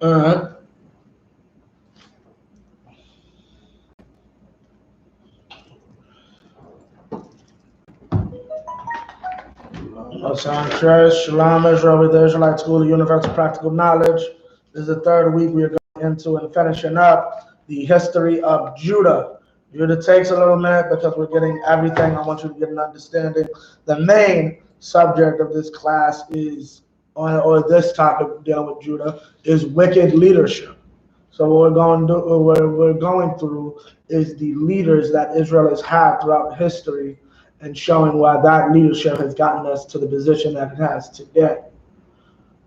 All right. Shalom, Israel, with the Israelite School of Universal Practical Knowledge. This is the third week we are going into and finishing up the history of Judah. Judah takes a little minute because we're getting everything. I want you to get an understanding. The main subject of this class is, or this topic dealing with Judah, is wicked leadership. So what we're going through is the leaders that Israel has had throughout history, and showing why that leadership has gotten us to the position that it has today.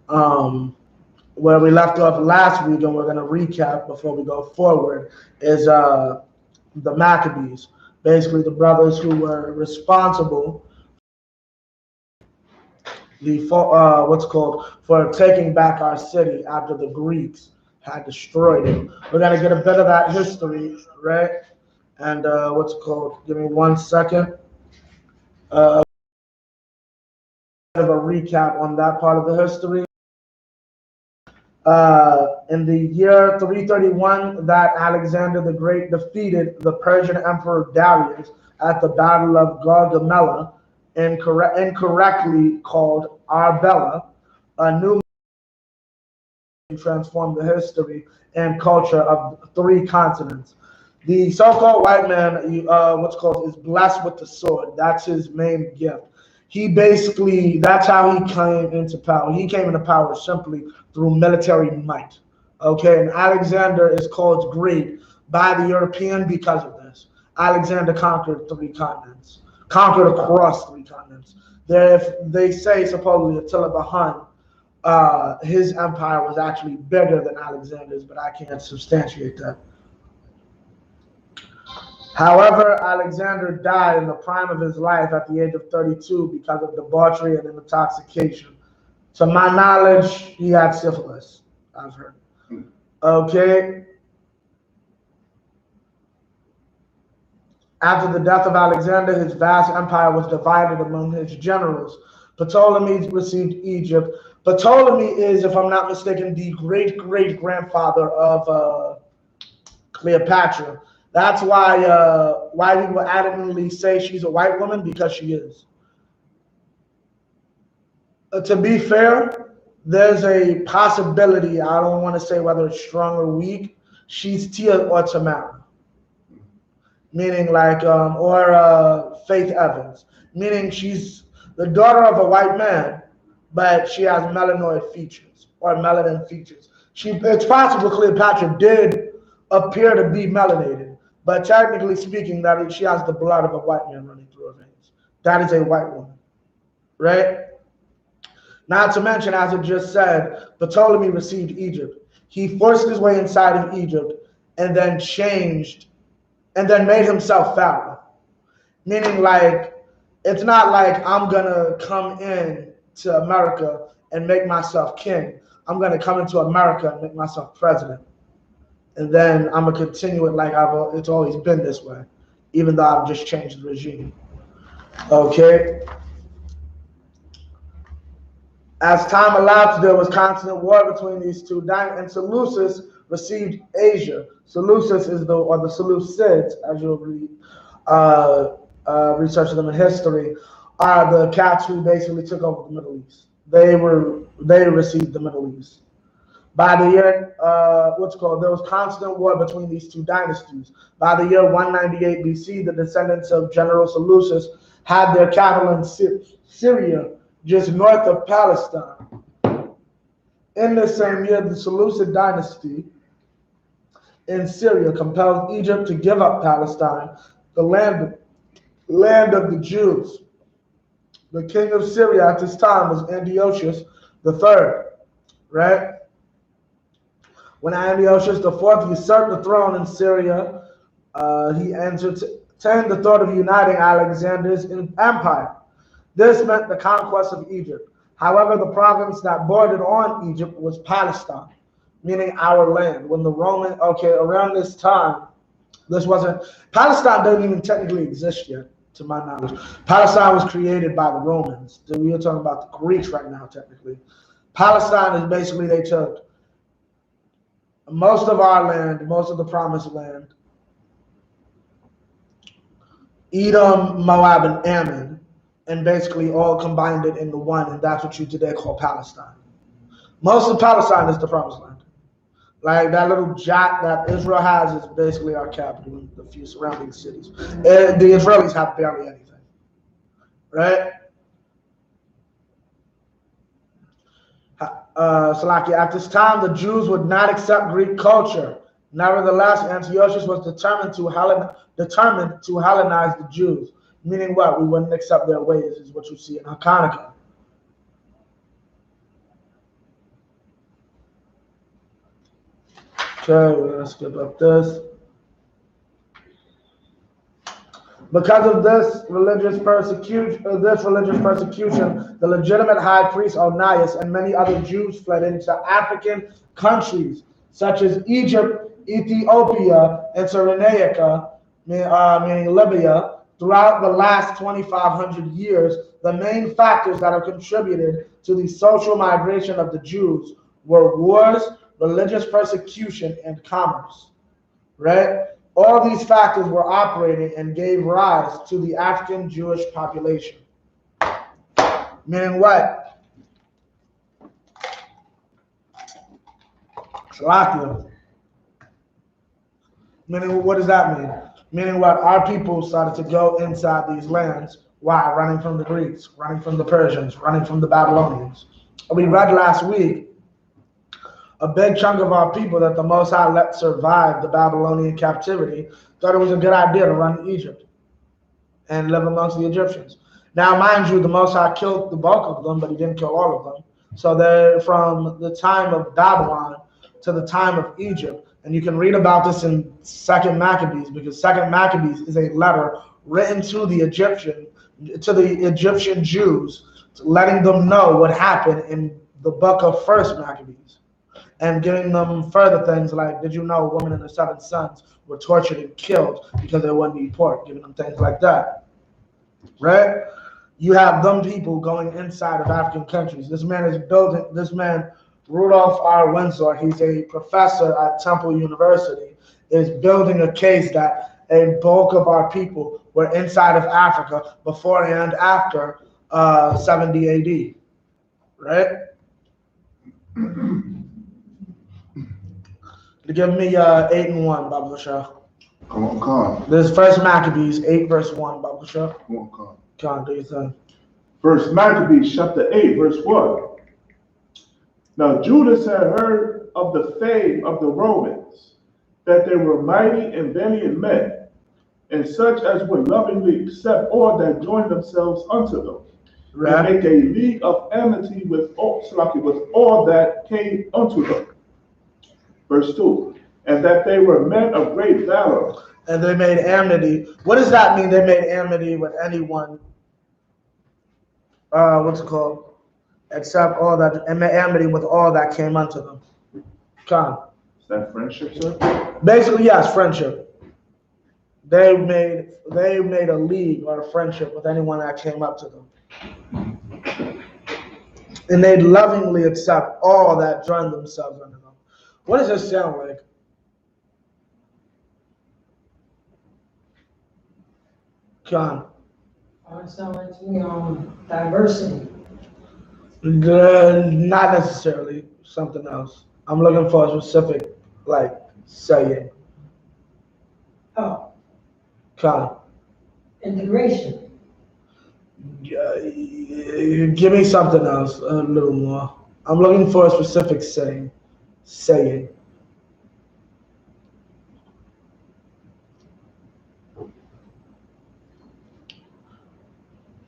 Where we left off last week, and we're going to recap before we go forward, is the Maccabees, basically the brothers who were responsible for taking back our city after the Greeks had destroyed it. We're going to get a bit of that history, right? And give me 1 second. Of a recap on that part of the history. In the year 331, that Alexander the Great defeated the Persian Emperor Darius at the Battle of Gaugamela, incorrectly called Arbela. A new transformed the history and culture of 3 continents. The so-called white man, is blessed with the sword. That's his main gift. That's how he came into power. He came into power simply through military might. Okay, and Alexander is called great by the European because of this. Alexander conquered across 3 continents. They say supposedly Attila the Hun, his empire was actually bigger than Alexander's, but I can't substantiate that. However, Alexander died in the prime of his life at the age of 32 because of debauchery and intoxication. To my knowledge, he had syphilis, I've heard. Okay. After the death of Alexander, his vast empire was divided among his generals. Ptolemy received Egypt. Ptolemy is, if I'm not mistaken, the great-great-grandfather of Cleopatra. That's why people adamantly say she's a white woman, because she is. To be fair, there's a possibility, I don't want to say whether it's strong or weak, she's Tia or Tamara. Meaning or Faith Evans. Meaning she's the daughter of a white man, but she has melanoid features or melanin features. It's possible Cleopatra did appear to be melanated, but technically speaking, that she has the blood of a white man running through her veins. That is a white woman, right? Not to mention, as it just said, Ptolemy received Egypt. He forced his way inside of Egypt and then made himself Pharaoh. Meaning, it's not like I'm going to come in to America and make myself king. I'm going to come into America and make myself president. And then I'm going to continue it like it's always been this way, even though I've just changed the regime. Okay? As time elapsed, there was constant war between these two dynasties, and Seleucus received Asia. Seleucus is the Seleucids, as you'll read, research them in history, are the cats who basically took over the Middle East. They received the Middle East. By the year, there was constant war between these two dynasties. By the year 198 BC, the descendants of General Seleucus had their capital in Syria, just north of Palestine. In the same year, the Seleucid dynasty in Syria compelled Egypt to give up Palestine, the land of the Jews. The king of Syria at this time was Antiochus III, right? When Antiochus IV usurped the throne in Syria, he entertained the thought of uniting Alexander's empire. This meant the conquest of Egypt. However, the province that bordered on Egypt was Palestine, meaning our land. When the around this time, Palestine doesn't even technically exist yet, to my knowledge. Palestine was created by the Romans. We are talking about the Greeks right now, technically. Palestine is basically, they took most of our land, most of the promised land, Edom, Moab, and Ammon, and basically all combined it into one, and that's what you today call Palestine. Most of Palestine is the promised land. Like that little jot that Israel has is basically our capital and the few surrounding cities. The Israelis have barely anything, right? Salaki, at this time, the Jews would not accept Greek culture. Nevertheless, Antiochus was determined to Hellenize the Jews. Meaning what? We wouldn't accept their ways, is what you see in Hanukkah. Okay, we're going to skip up this. Because of this religious persecution, the legitimate high priest Onias and many other Jews fled into African countries such as Egypt, Ethiopia, and Cyrenaica, meaning Libya. Throughout the last 2,500 years, the main factors that have contributed to the social migration of the Jews were wars, religious persecution, and commerce. Right? All these factors were operating and gave rise to the African Jewish population. Meaning what? Shalakia. Meaning, what does that mean? Meaning what? Our people started to go inside these lands. Why? Running from the Greeks, running from the Persians, running from the Babylonians. We read last week a big chunk of our people that the Most High let survive the Babylonian captivity thought it was a good idea to run to Egypt and live amongst the Egyptians. Now, mind you, the Most High killed the bulk of them, but he didn't kill all of them. So they're from the time of Babylon to the time of Egypt. And you can read about this in 2 Maccabees, because 2 Maccabees is a letter written to the Egyptian Jews, letting them know what happened in the book of 1 Maccabees. And giving them further things like, did you know a woman and her 7 sons were tortured and killed because they wouldn't eat pork? Giving them things like that, right? You have them people going inside of African countries. This man, Rudolph R. Windsor, he's a professor at Temple University, is building a case that a bulk of our people were inside of Africa before and after 70 AD, right? Give me 8 and 1, Baba Shah. Come on, Khan. This is 1 Maccabees 8 verse 1, Baba Shah. Come on, Khan. Khan, do your thing. 1 Maccabees chapter 8, verse 1. Now Judas had heard of the fame of the Romans, that they were mighty and valiant men, and such as would lovingly accept all that joined themselves unto them, right, and make a league of amity with all that came unto them. Verse 2, and that they were men of great valor. And they made amity. What does that mean? They made amity with anyone, except all that, and made amity with all that came unto them. Khan. Is that friendship, sir? Basically, yes, friendship. They made a league or a friendship with anyone that came up to them. And they'd lovingly accept all that joined themselves unto them. What does this sound like? John. It sounds like to me diversity. Not necessarily. Something else. I'm looking for a specific, saying. Oh. John. Integration. Give me something else, a little more. I'm looking for a specific saying.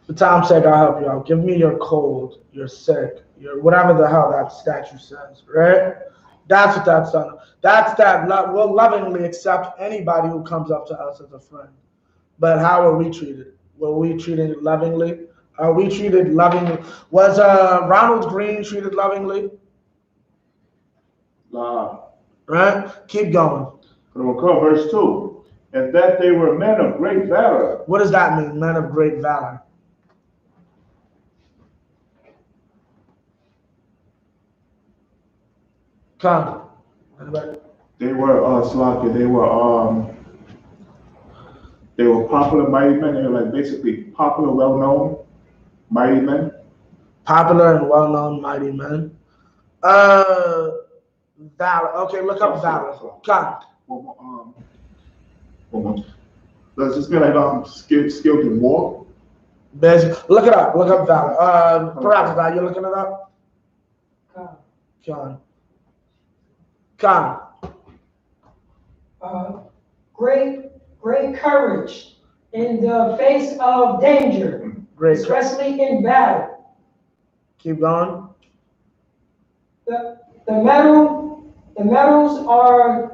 For time's sake, I'll help you out. Give me your cold, your sick, your whatever the hell that statue says, right? That's what that's on. That's that. We'll lovingly accept anybody who comes up to us as a friend. But how are we treated? Were we treated lovingly? Are we treated lovingly? Was Ronald Green treated lovingly? Right? Keep going. Verse 2. And that they were men of great valor. What does that mean, men of great valor? Come. Anybody? They were Slovakia. They were popular mighty men. They were like basically popular, well-known mighty men. Popular and well-known mighty men. Valor. Okay, look up valor. Come. One more. Let's just be like skilled in war. Look it up. Look up valor. Perhaps are you looking it up? Con. Great courage in the face of danger, especially in battle. Keep going. The medals are.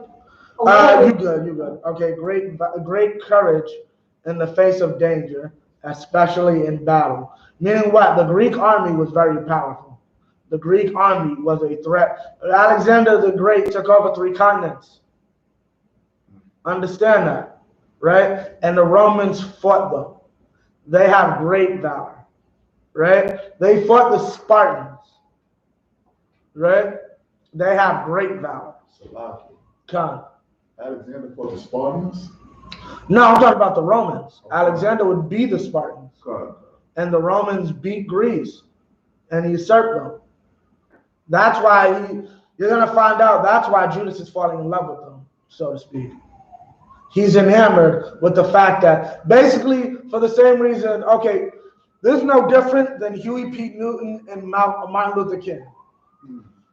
You good. Okay, great courage in the face of danger, especially in battle. Meaning what? The Greek army was very powerful. The Greek army was a threat. Alexander the Great took over 3 continents. Understand that, right? And the Romans fought them. They have great valor, right? They fought the Spartans, right? They have great valor. Come. Alexander fought the Spartans? No, I'm talking about the Romans. Alexander would be the Spartans. And the Romans beat Greece and usurped them. That's why you're going to find out that's why Judas is falling in love with them, so to speak. He's enamored with the fact that basically for the same reason, okay, this is no different than Huey P. Newton and Martin Luther King.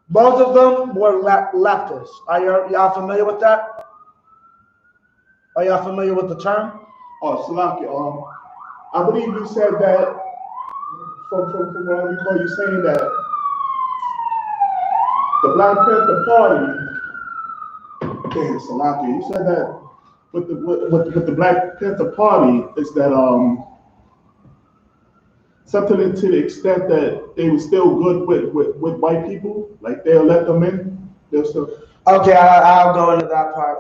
Both of them were leftists. Are y'all familiar with that? Are y'all familiar with the term? Oh, Salaki, I believe you said that from what I recall you saying that the Black Panther Party, Salaki, you said that with the Black Panther Party is that something to the extent that they were still good with white people, like they'll let them in. They'll still. Okay, I'll go into that part.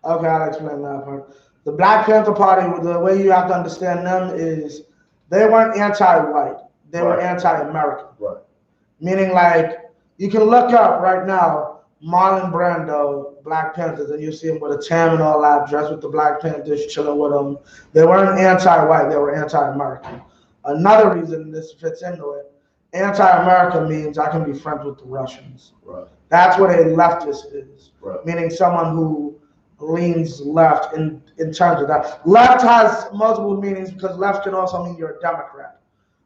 Okay, I'll explain that part. The Black Panther Party, the way you have to understand them is they weren't anti-white. They were anti-American. Right. Meaning, like, you can look up right now Marlon Brando, Black Panthers, and you see him with a tam and all that, dressed with the Black Panthers, chilling with them. They weren't anti-white, they were anti-American. Another reason this fits into it, anti-American means I can be friends with the Russians. Right. That's what a leftist is, right. Meaning someone who leans left in terms of that. Left has multiple meanings because left can also mean you're a Democrat.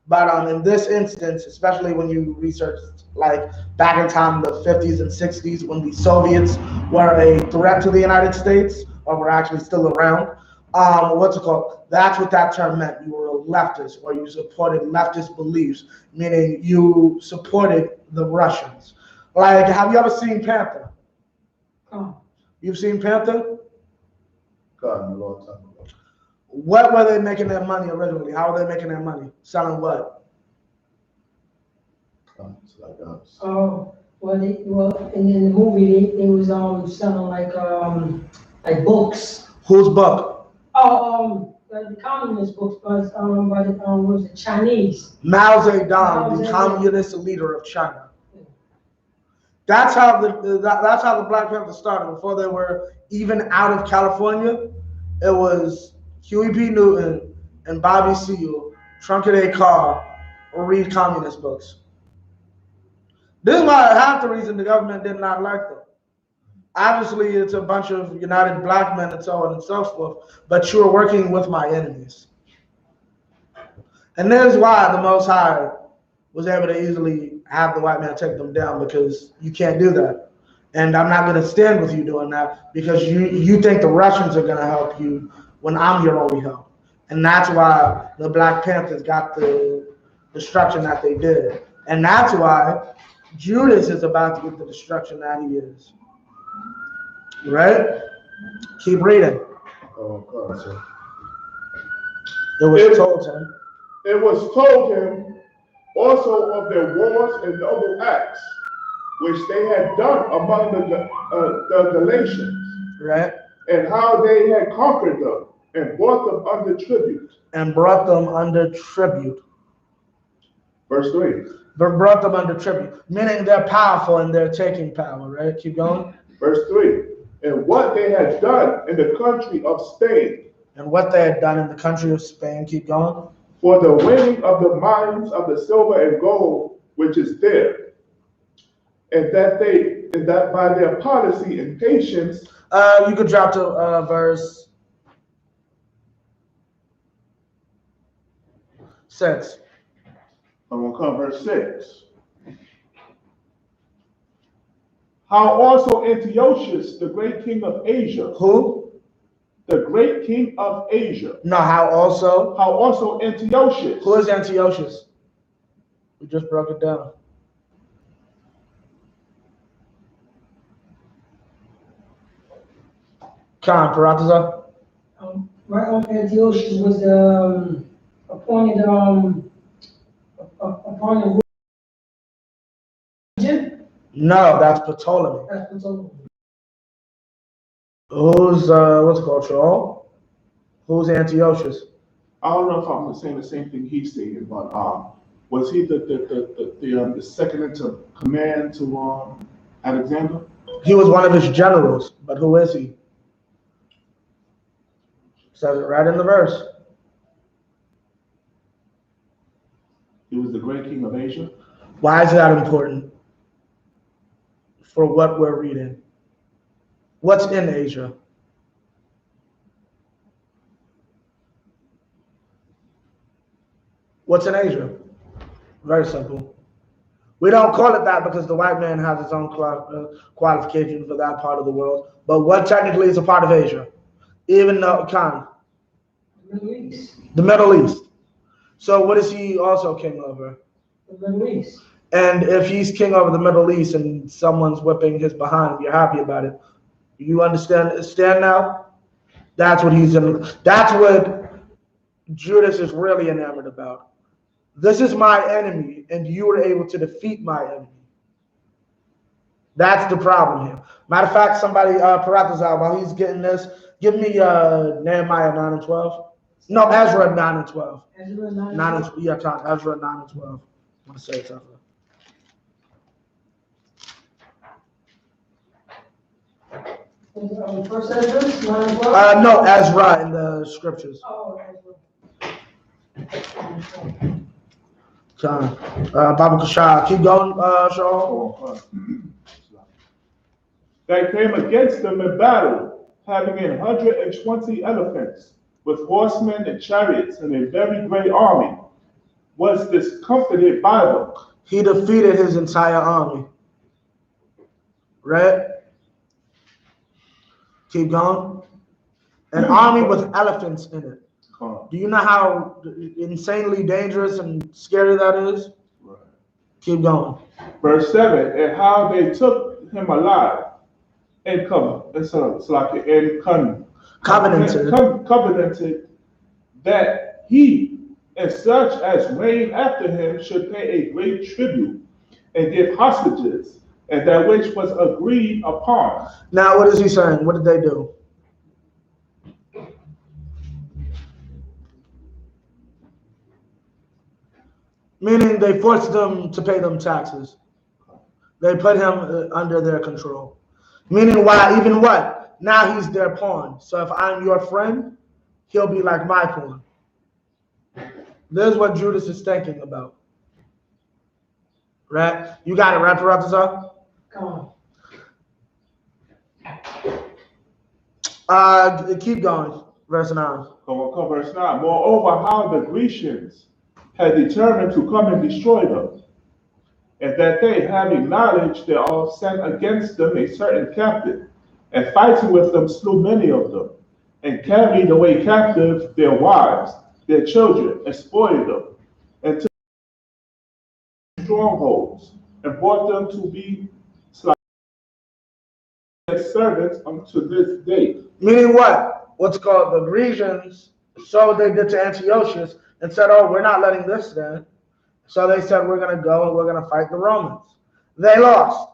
But in this instance, especially when you research like back in time, the 50s and 60s, when the Soviets were a threat to the United States, or were actually still around, that's what that term meant. You were a leftist, or you supported leftist beliefs, meaning you supported the Russians. Like, have you ever seen Panther? You've seen Panther? God, a long time ago. What were they making their money originally? How were they making their money? Selling what? Well, in the movie they was selling like books. Whose book? The communist books, but was it Chinese? Mao Zedong, the communist leader of China. That's how the Black Panthers started. Before they were even out of California, it was Huey P. Newton and Bobby Seale, trunk of their car, or read communist books. This is why half the reason the government did not like them. Obviously, it's a bunch of united black men and so on and so forth, but you are working with my enemies. And this is why the Most High was able to easily have the white man take them down, because you can't do that. And I'm not going to stand with you doing that, because you think the Russians are going to help you when I'm your only help. And that's why the Black Panthers got the destruction that they did. And that's why Judas is about to get the destruction that he is. Right? Keep reading. Oh, God, sir. It was told him also of their wars and noble acts, which they had done among the Galatians. Right. And how they had conquered them and brought them under tribute. Verse Verse 3. Brought them under tribute, meaning they're powerful and they're taking power, right? Keep going. Verse 3. And what they had done in the country of Spain. And what they had done in the country of Spain. Keep going. For the winning of the mines of the silver and gold which is there, and that by their policy and patience. You could drop to verse 6. I'm going to come verse 6. How also Antiochus, the great king of Asia. Who? The great king of Asia. No, how also? How also Antiochus. Who is Antiochus? We just broke it down. Khan, Parataza? Right on Antiochus was appointed upon the region. No, that's Ptolemy. That's Ptolemy. Who's what's it called, Troll? Who's Antiochus? I don't know if I'm saying the same thing he's saying, but was he the second in command to Alexander? He was one of his generals, but who is he? Says it right in the verse. He was the great king of Asia. Why is that important? For what we're reading. What's in Asia? What's in Asia? Very simple. We don't call it that because the white man has his own qualification for that part of the world. But what technically is a part of Asia? Even though, Khan? The Middle East. The Middle East. So what is he also king over? The Middle East. And if he's king over the Middle East and someone's whipping his behind, you're happy about it. You understand now? That's what he's in. That's what Judas is really enamored about. This is my enemy, and you were able to defeat my enemy. That's the problem here. Matter of fact, somebody, Paratazal, while he's getting this, give me Nehemiah 9 and 12. No, Ezra 9 and 12. Ezra 9 and 12. Yeah, Tom, Ezra 9 and 12. I want to say something. First Ezra 9 and 12? No, Ezra in the scriptures. Oh, Ezra. John, Baba Kashah. Keep going, Shaw. They came against them in battle, having 120 elephants, with horsemen and chariots, and a very great army, was discomfited by them. He defeated his entire army. Right? Keep going. An army with elephants in it. Do you know how insanely dangerous and scary that is? Right. Keep going. Verse 7, and how they took him alive and covenanted that he and such as reign after him should pay a great tribute and give hostages, and that which was agreed upon. Now, what is he saying? What did they do? Meaning they forced them to pay them taxes. They put him under their control. Meaning why? Even what? Now he's their pawn. So if I'm your friend, he'll be like my pawn. This is what Judas is thinking about. Right? You got it, right, Paratazar? Come on. Keep going. Verse 9. Come, verse 9. Moreover, how the Grecians had determined to come and destroy them, and that they, having knowledge thereof, sent against them a certain captive, and fighting with them slew many of them, and carried away captive their wives, their children, and spoiled them, and took strongholds, and brought them to be servants unto this day. Meaning what? What's called the Grecians, so they did to Antiochus, and said, oh, we're not letting this stand. So they said, we're going to go and we're going to fight the Romans. They lost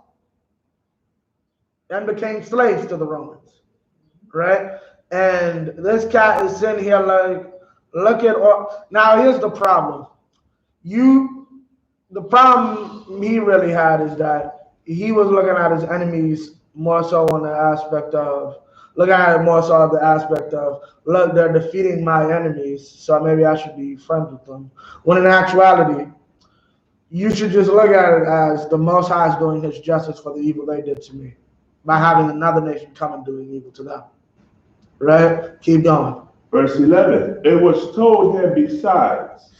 and became slaves to the Romans, right? And this cat is sitting here like, look at all. Now, here's the problem. You The problem he really had is that he was looking at his enemies more so on the aspect of looking at it more so of the aspect of look, they're defeating my enemies, so maybe I should be friends with them. When in actuality, you should just look at it as the Most High is doing His justice for the evil they did to me by having another nation come and doing evil to them. Right? Keep going. Verse 11, it was told him besides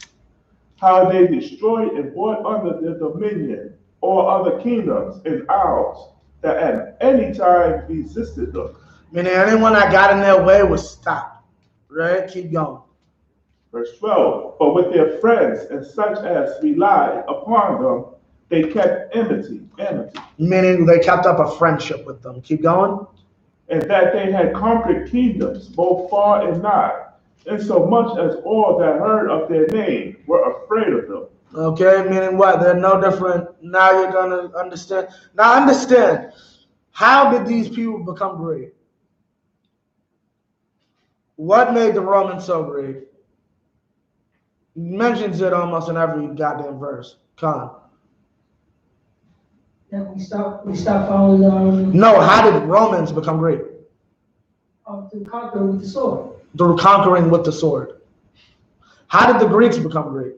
how they destroyed and brought under their dominion all other kingdoms and isles that at any time resisted them. Meaning anyone that got in their way was stopped. Right? Keep going. Verse 12, but with their friends and such as relied upon them, they kept enmity. Meaning they kept up a friendship with them. Keep going. And that they had conquered kingdoms, both far and nigh, insomuch as all that heard of their name were afraid of them. Okay, meaning what? They're no different. Now you're going to understand. Now understand, how did these people become great? What made the Romans so great? He mentions it almost in every goddamn verse. Come That we stop following No, how did Romans become great? to conquer with the sword. Through conquering with the sword. How did the Greeks become great?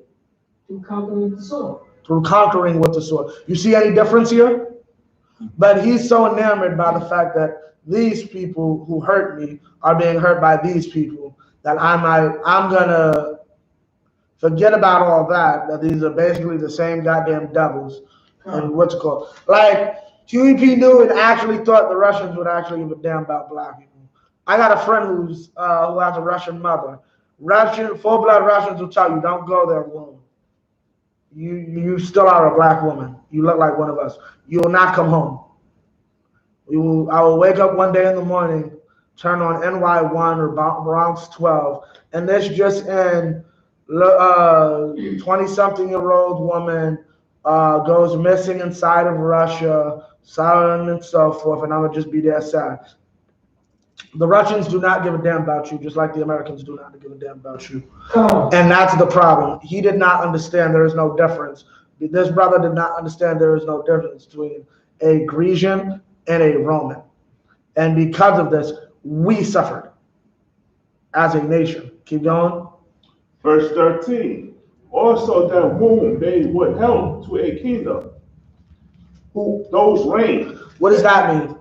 To conquer with the sword. Through conquering with the sword. You see any difference here? But he's so enamored by the fact that these people who hurt me are being hurt by these people that I'm gonna forget about all that these are basically the same goddamn devils. And what's it called? Like, QEP knew and actually thought the Russians would actually give a damn about black people. I got a friend who has a Russian mother. Full-blood Russians will tell you, don't go there alone. You still are a black woman. You look like one of us. You will not come home. I will wake up one day in the morning, turn on NY1 or Bronx 12, and this just in 20-something-year-old woman goes missing inside of Russia, so on and so forth, and I would just be there sad. The Russians do not give a damn about you, just like the Americans do not give a damn about you. And that's the problem. He did not understand there is no difference. This brother did not understand there is no difference between a Grecian and a Roman. And because of this, we suffered as a nation. Keep going. Verse 13, also that whom they would help to a kingdom, who those reign. What does that mean?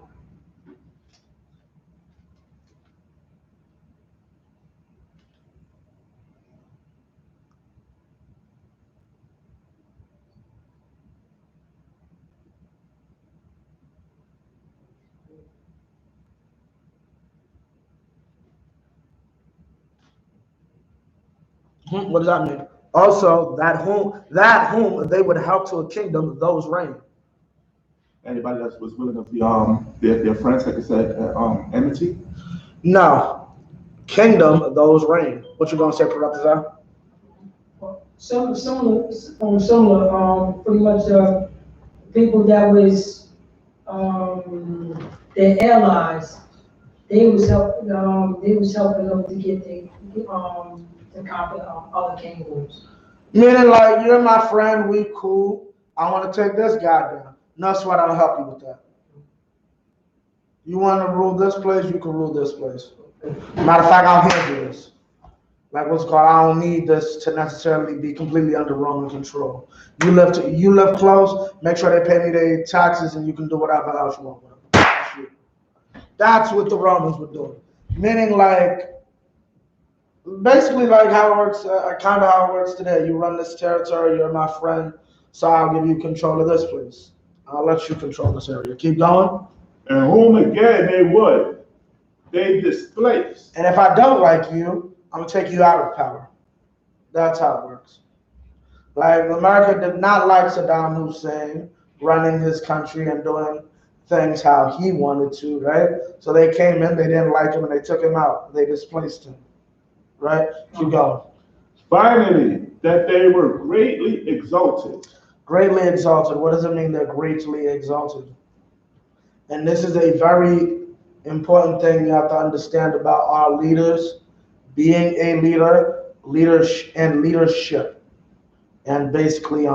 What does that mean? Also, that whom they would help to a kingdom, those reign. Anybody that was willing to be their friends, like I said, enmity? No. Kingdom, those reign. What you gonna say, Paratazar? Similar, pretty much people that was their allies. They was helping them to get to conquer other kingdoms. Meaning, like, you're my friend, we cool. I want to take this guy down. No sweat, I'll help you with that. You want to rule this place, you can rule this place. Matter of fact, I'll handle this. Like what's called, I don't need this to necessarily be completely under Roman control. You live close, make sure they pay me their taxes, and you can do whatever else you want with them. That's what the Romans were doing. Meaning, like, basically like how it works, kind of how it works today. You run this territory, you're my friend, so I'll give you control of this place. I'll let you control this area. Keep going. And whom again they displace. And if I don't like you, I'm going to take you out of power. That's how it works. Like, America did not like Saddam Hussein running his country and doing things how he wanted to, right? So they came in, they didn't like him, and they took him out. They displaced him. Right? Keep going. Finally, that they were greatly exalted. Greatly exalted. What does it mean they're greatly exalted? And this is a very important thing you have to understand about our leaders being a leader, and leadership. And basically,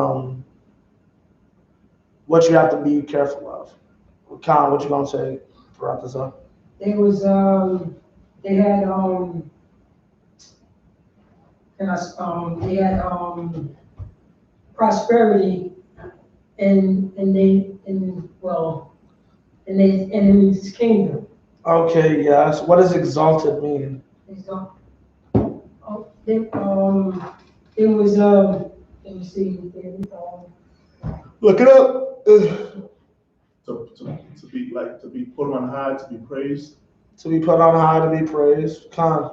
what you have to be careful of. Khan, what you gonna say throughout this up? They was, they had, they had, prosperity in their enemy's kingdom. Okay, yes. What does exalted mean? So, it was, let me see, Look it up. To be put on high, to be praised. To be put on high, to be praised. Khan,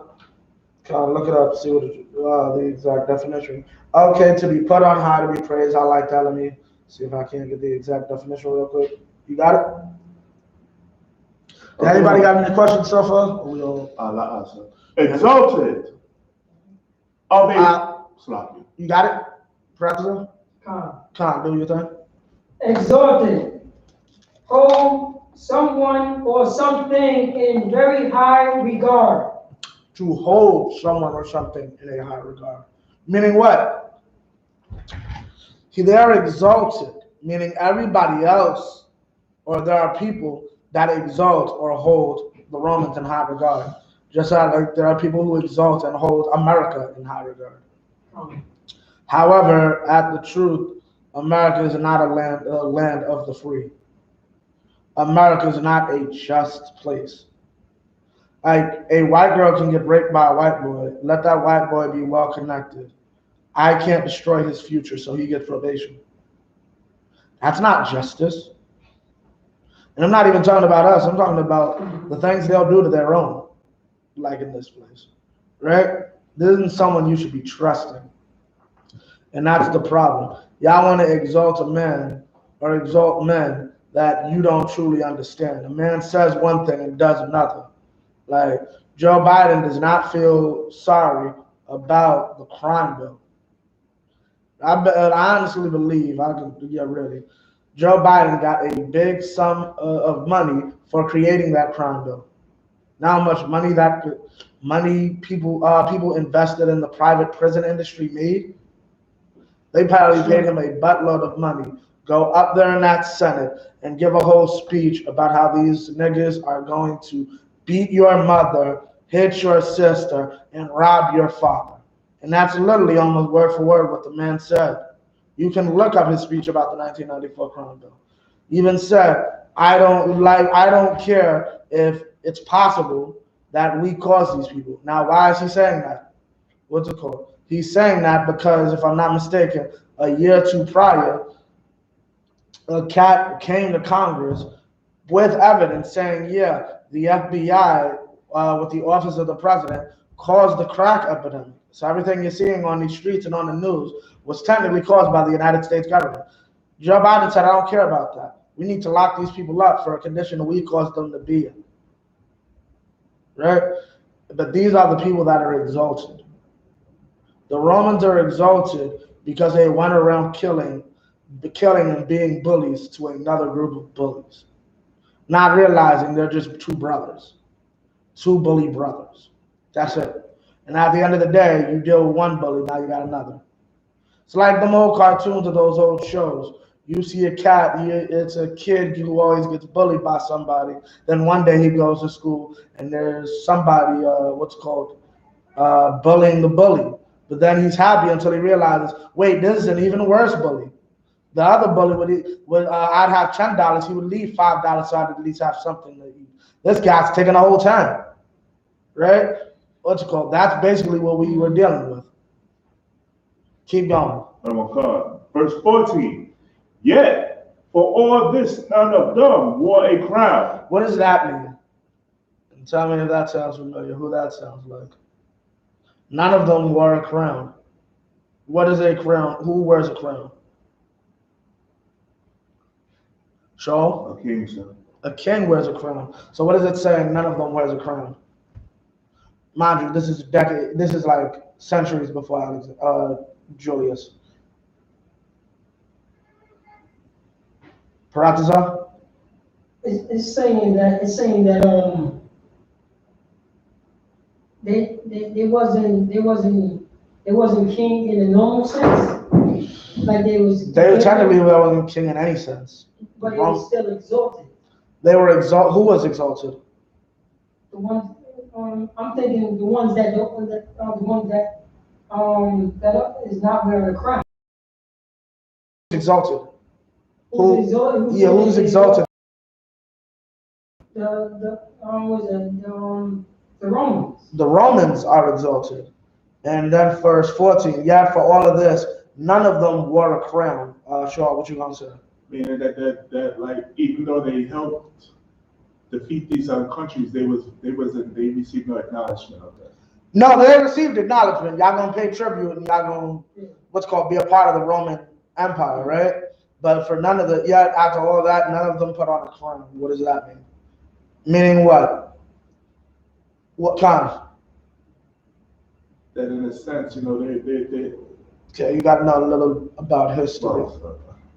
look it up. See what the exact definition. Okay, to be put on high, to be praised. I like that. Let me see if I can get the exact definition real quick. You got it? Anybody got any questions so far? We all exalted. You got it? Professor? Khan, do your thing. Exalted. Hold someone or something in very high regard. To hold someone or something in a high regard. Meaning what? They are exalted, meaning everybody else, or there are people that exalt or hold the Romans in high regard. Just like there are people who exalt and hold America in high regard. However, at the truth, America is not a land of the free. America is not a just place. Like a white girl can get raped by a white boy. Let that white boy be well connected. I can't destroy his future, so he gets probation. That's not justice. And I'm not even talking about us. I'm talking about the things they'll do to their own, like in this place, right? This isn't someone you should be trusting. And that's the problem. Y'all want to exalt a man or exalt men that you don't truly understand. A man says one thing and does another. Like, Joe Biden does not feel sorry about the crime bill. I honestly believe, really, Joe Biden got a big sum of money for creating that crime bill. Now how much people invested in the private prison industry made? They probably paid him a buttload of money. Go up there in that Senate and give a whole speech about how these niggas are going to beat your mother, hit your sister, and rob your father. And that's literally almost word for word what the man said. You can look up his speech about the 1994 crime bill. He even said, I don't care if it's possible that we caused these people. Now, why is he saying that? What's it called? He's saying that because, if I'm not mistaken, a year or two prior, a cat came to Congress with evidence saying, yeah, the FBI, with the office of the president, caused the crack epidemic. So everything you're seeing on these streets and on the news was technically caused by the United States government. Joe Biden said, I don't care about that. We need to lock these people up for a condition that we caused them to be in. Right? But these are the people that are exalted. The Romans are exalted because they went around killing and being bullies to another group of bullies, not realizing they're just two brothers, two bully brothers. That's it. And at the end of the day, you deal with one bully, now you got another. It's like them old cartoons of those old shows. You see a cat, it's a kid who always gets bullied by somebody. Then one day he goes to school and there's somebody, bullying the bully. But then he's happy until he realizes, wait, this is an even worse bully. The other bully I'd have $10, he would leave $5 so I'd at least have something to eat. This guy's taking the whole time, right? That's basically what we were dealing with. Keep going. Verse 14. Yet, for all this, none of them wore a crown. What does that mean? And tell me if that sounds familiar, who that sounds like. None of them wore a crown. What is a crown? Who wears a crown? Show? A king, sir. A king wears a crown. So what is it saying? None of them wears a crown. Mind you, this is like centuries before Julius. Paratiza? It's saying that they wasn't king in the normal sense. Like they was. They technically wasn't king in any sense. But it was still exalted. They were exalted. Who was exalted? The ones, I'm thinking the ones that don't, that is not wearing a crown. Exalted. Who's exalted? Yeah, who's exalted? The Romans. The Romans are exalted. And then verse 14, yet for all of this, none of them wore a crown. Shaw, what you gonna say? Meaning that like even though they helped defeat these other countries, they received no acknowledgement of that. No, they received acknowledgement. Y'all gonna pay tribute and y'all gonna what's called be a part of the Roman Empire, right? But for none of the yet after all that, none of them put on a crown. What does that mean? Meaning what? What kind? That in a sense, they Okay, you got to know a little about history.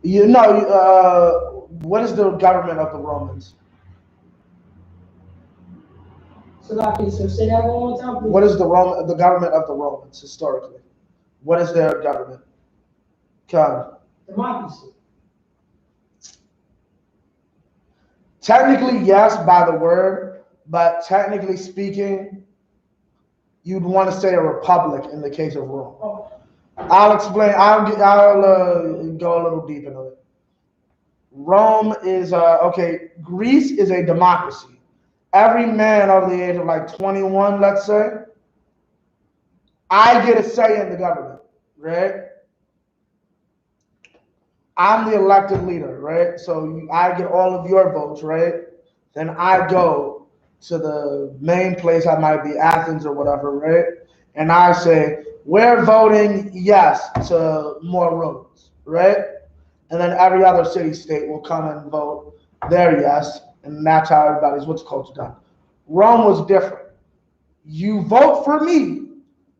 You know, what is the government of the Romans? So say that one more time, please. What is the government of the Romans historically? What is their government? Democracy. Technically, yes, by the word, but technically speaking, you'd want to say a republic in the case of Rome. Oh. I'll explain. I'll go a little deep into it. Rome is okay. Greece is a democracy. Every man over the age of like 21, let's say, I get a say in the government, right? I'm the elected leader, right? So I get all of your votes, right? Then I go to the main place, I might be Athens or whatever, right? And I say, we're voting yes to more roads, right? And then every other city-state will come and vote their yes, and that's how everybody's what's called done. Rome was different. You vote for me,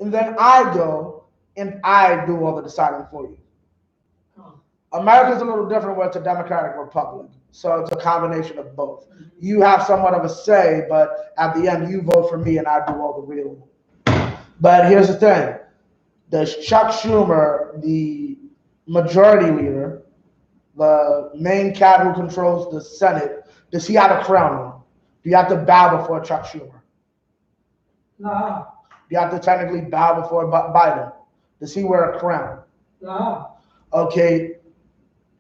and then I go and I do all the deciding for you. America's a little different where it's a democratic republic. So it's a combination of both. You have somewhat of a say, but at the end you vote for me and I do all the real. But here's the thing. Does Chuck Schumer, the majority leader, the main cat who controls the Senate, does he have a crown on? Do you have to bow before Chuck Schumer? No. Do you have to technically bow before Biden? Does he wear a crown? No. Okay.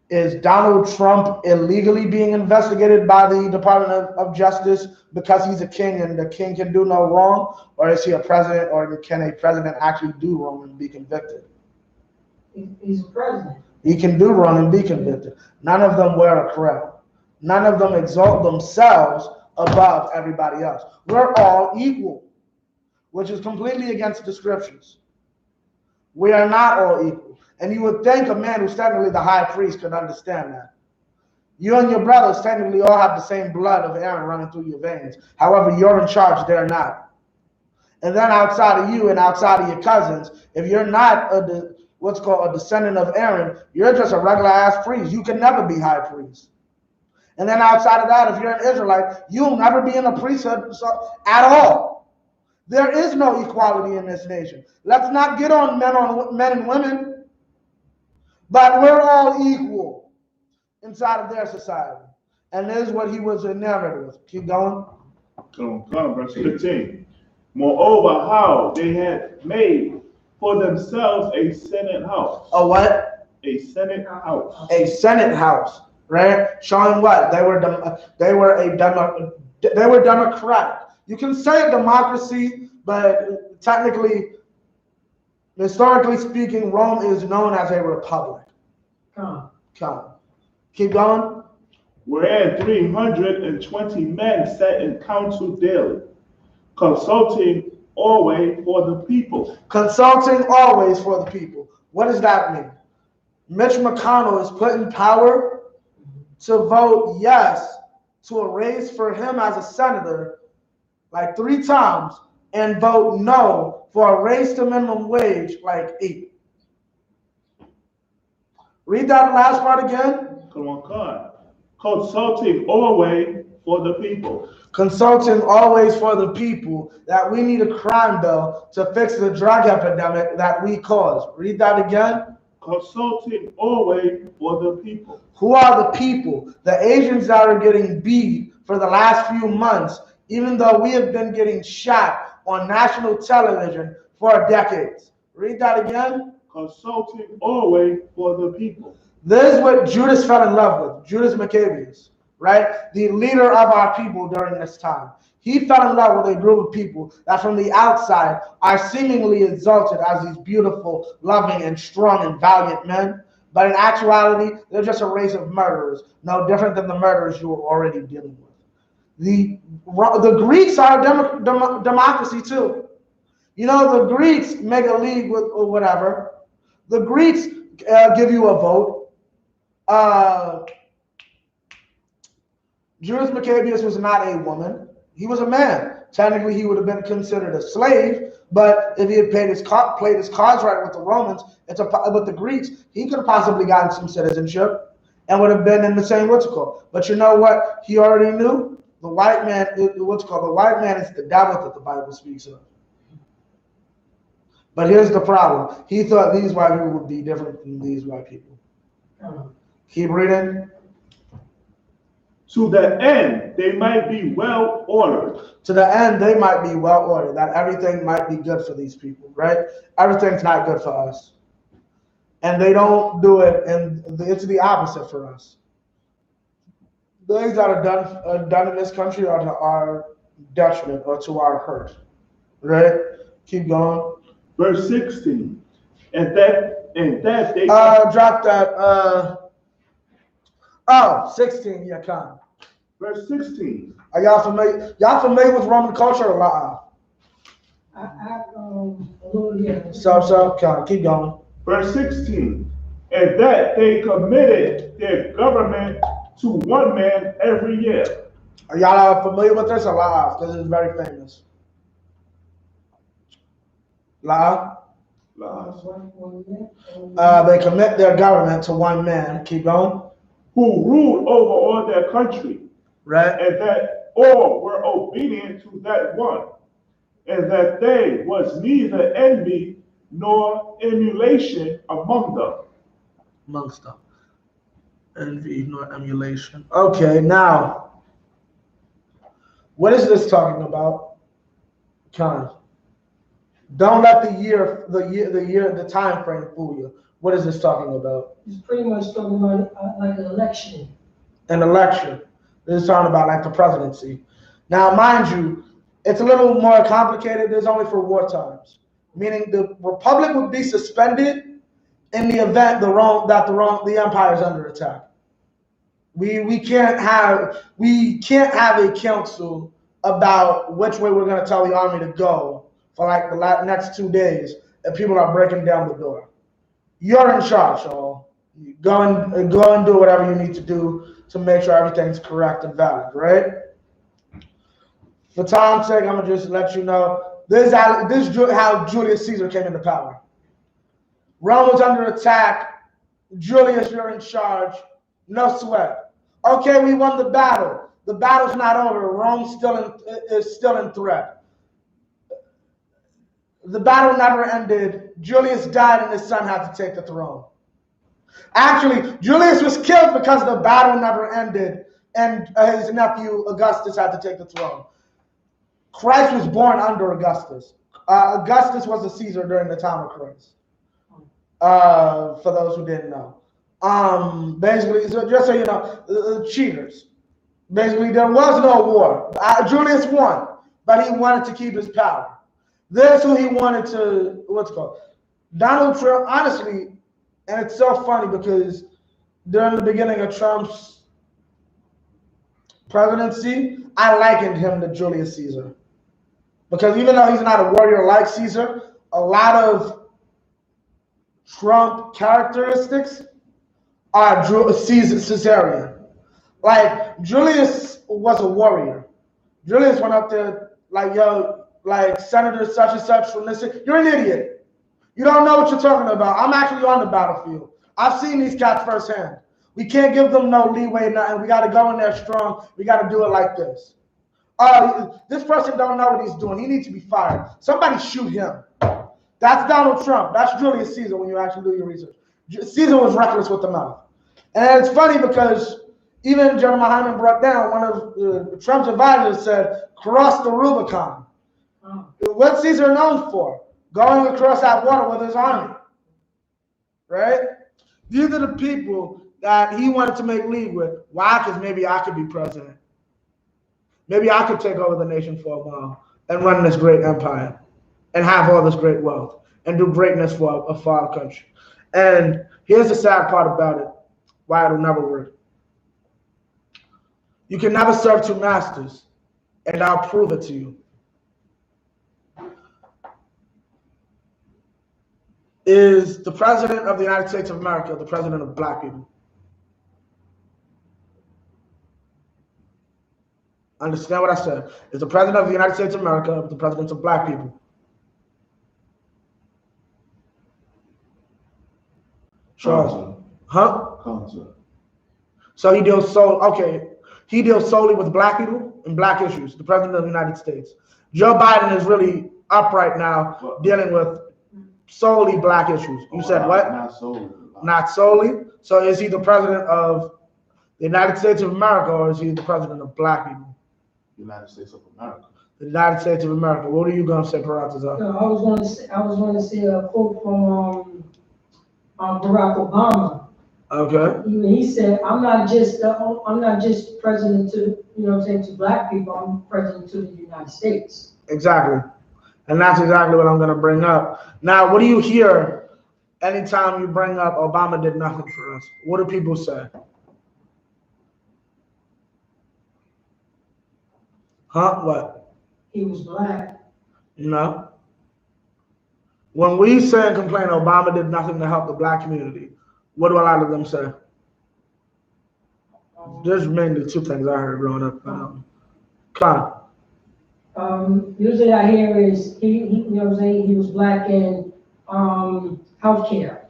Is Donald Trump illegally being investigated by the Department of Justice because he's a king and the king can do no wrong? Or is he a president, or can a president actually do wrong and be convicted? He's a president. He can do wrong and be convicted. None of them wear a crown. None of them exalt themselves above everybody else. We're all equal, which is completely against the scriptures. We are not all equal. And you would think a man who's technically the high priest could understand that. You and your brothers technically all have the same blood of Aaron running through your veins. However, you're in charge, they're not. And then outside of you and outside of your cousins, if you're not what's called a descendant of Aaron, you're just a regular ass priest. You can never be high priest. And then outside of that, if you're an Israelite, you'll never be in a priesthood at all. There is no equality in this nation. Let's not get on men and women. But we're all equal inside of their society. And this is what he was enamored with. Keep going. Come, verse 15. Moreover, how they had made for themselves a Senate house. A what? A Senate house. A Senate house, right? Showing what? They were democratic. You can say a democracy, but technically, historically speaking, Rome is known as a republic. Come. Keep going. Whereas 320 men sat in council daily, consulting always for the people. Consulting always for the people. What does that mean? Mitch McConnell is put in power to vote yes to a race for him as a senator like 3 times and vote no for a raise to minimum wage like 8. Read that last part again. Come on. Consulting always for the people. Consulting always for the people that we need a crime bill to fix the drug epidemic that we caused. Read that again. consulting always for the people. Who are the people? The Asians that are getting beat for the last few months, even though we have been getting shot on national television for decades. Read that again. Consulting always for the people. This is what Judas fell in love with, Judas Maccabeus, right? The leader of our people during this time. He fell in love with a group of people that from the outside are seemingly exalted as these beautiful, loving, and strong and valiant men. But in actuality, they're just a race of murderers, no different than the murderers you were already dealing with. The Greeks are a democracy too. You know, the Greeks make a league with or whatever. The Greeks give you a vote. Judas Maccabeus was not a woman. He was a man. Technically, he would have been considered a slave, but if he had played his cards right with the Romans, with the Greeks, he could have possibly gotten some citizenship and would have been in the same But you know what? He already knew the white man. The white man is the devil that the Bible speaks of. But here's the problem. He thought these white people would be different from these white people. Keep reading. To the end, they might be well ordered. To the end, they might be well ordered. That everything might be good for these people, right? Everything's not good for us. And they don't do it, and it's the opposite for us. Things that are done in this country are to our detriment or to our hurt, right? Keep going. Verse 16. And that they drop that. 16, yeah, come. Verse 16. Are y'all familiar? Y'all familiar with Roman culture or not? A little, yeah. So, come, keep going. Verse 16. And that they committed their government to one man every year. Are y'all familiar with this or not? Because it's very famous. La? They commit their government to one man. Keep going. Who ruled over all their country. Right. And that all were obedient to that one. And that there was neither envy nor emulation among them. Amongst them. Envy nor emulation. Okay, now, what is this talking about? Con. Don't let the time frame fool you. What is this talking about? It's pretty much talking about like an election. An election. This is talking about like the presidency. Now, mind you, it's a little more complicated. It's only for war times, meaning the republic would be suspended in the event the empire is under attack. We can't have a council about which way we're going to tell the army to go for like the next 2 days, and people are breaking down the door. You're in charge, y'all. Go and do whatever you need to do to make sure everything's correct and valid, right? For time's sake, I'm gonna just let you know this is how Julius Caesar came into power. Rome was under attack. Julius, you're in charge. No sweat. Okay, we won the battle. The battle's not over. Rome is still in threat. The battle never ended. Julius died and his son had to take the throne. Actually, Julius was killed because the battle never ended and his nephew Augustus had to take the throne. Christ was born under Augustus. Augustus was a Caesar during the time of Christ. For those who didn't know. Basically, so just so you know, cheaters. Basically, there was no war. Julius won, but he wanted to keep his power. This is who he wanted to, Donald Trump, honestly, and it's so funny because during the beginning of Trump's presidency, I likened him to Julius Caesar. Because even though he's not a warrior like Caesar, a lot of Trump characteristics are Caesarian. Like, Julius was a warrior. Julius went up there like, yo, like Senator such and such from this. You're an idiot. You don't know what you're talking about. I'm actually on the battlefield. I've seen these cats firsthand. We can't give them no leeway, nothing. We got to go in there strong. We got to do it like this. This person don't know what he's doing. He needs to be fired. Somebody shoot him. That's Donald Trump. That's Julius Caesar when you actually do your research. Caesar was reckless with the mouth. And it's funny because even General Muhammad brought down, one of Trump's advisors said, cross the Rubicon. What's Caesar known for? Going across that water with his army. Right? These are the people that he wanted to make league with. Why? Because maybe I could be president. Maybe I could take over the nation for a while and run this great empire and have all this great wealth and do greatness for a foreign country. And here's the sad part about it, why it'll never work. You can never serve two masters, and I'll prove it to you. Is the president of the United States of America the president of black people? Understand what I said? Is the president of the United States of America the president of black people? Charles. Huh? Council. So he deals he deals solely with black people and black issues, the president of the United States. Joe Biden is really up right now dealing with solely black issues. You said what? Not solely. Not solely. So is he the president of the United States of America, or is he the president of black people? United States of America. The United States of America. What are you going to say, Paratas? No, I was going to say a quote from Barack Obama. Okay. He said, I'm not just president to, to black people, I'm president to the United States. Exactly. And that's exactly what I'm going to bring up. Now, what do you hear anytime you bring up Obama did nothing for us? What do people say? Huh? What? He was black. No. When we say and complain Obama did nothing to help the black community, what do a lot of them say? There's mainly two things I heard growing up. Con. Usually I hear is he was black in healthcare.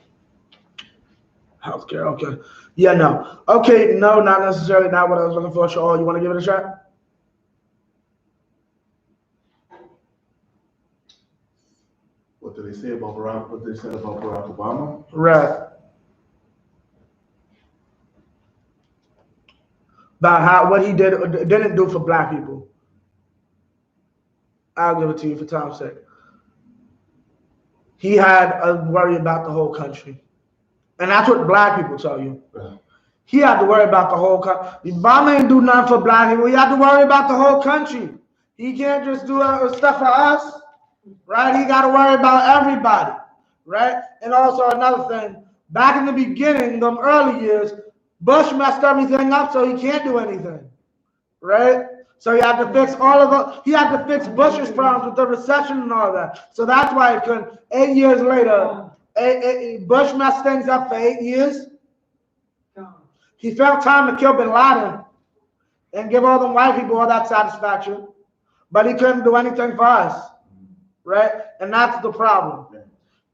Healthcare, okay. Yeah, no. Okay, no, not necessarily not what I was looking for. Sure, you want to give it a shot? What did they say about Barack? What they said about Barack Obama? Right. About what he did or didn't do for black people. I'll give it to you for time's sake. He had a worry about the whole country. And that's what black people tell you. Yeah. He had to worry about the whole country. Obama ain't do nothing for black people. He had to worry about the whole country. He can't just do stuff for us, right? He got to worry about everybody, right? And also another thing, back in the beginning, them early years, Bush messed everything up, so he can't do anything, right? So he had to fix he had to fix Bush's problems with the recession and all that. So that's why he couldn't. 8 years later, Bush messed things up for 8 years. He felt time to kill Bin Laden and give all them white people all that satisfaction, but he couldn't do anything for us, right? And that's the problem.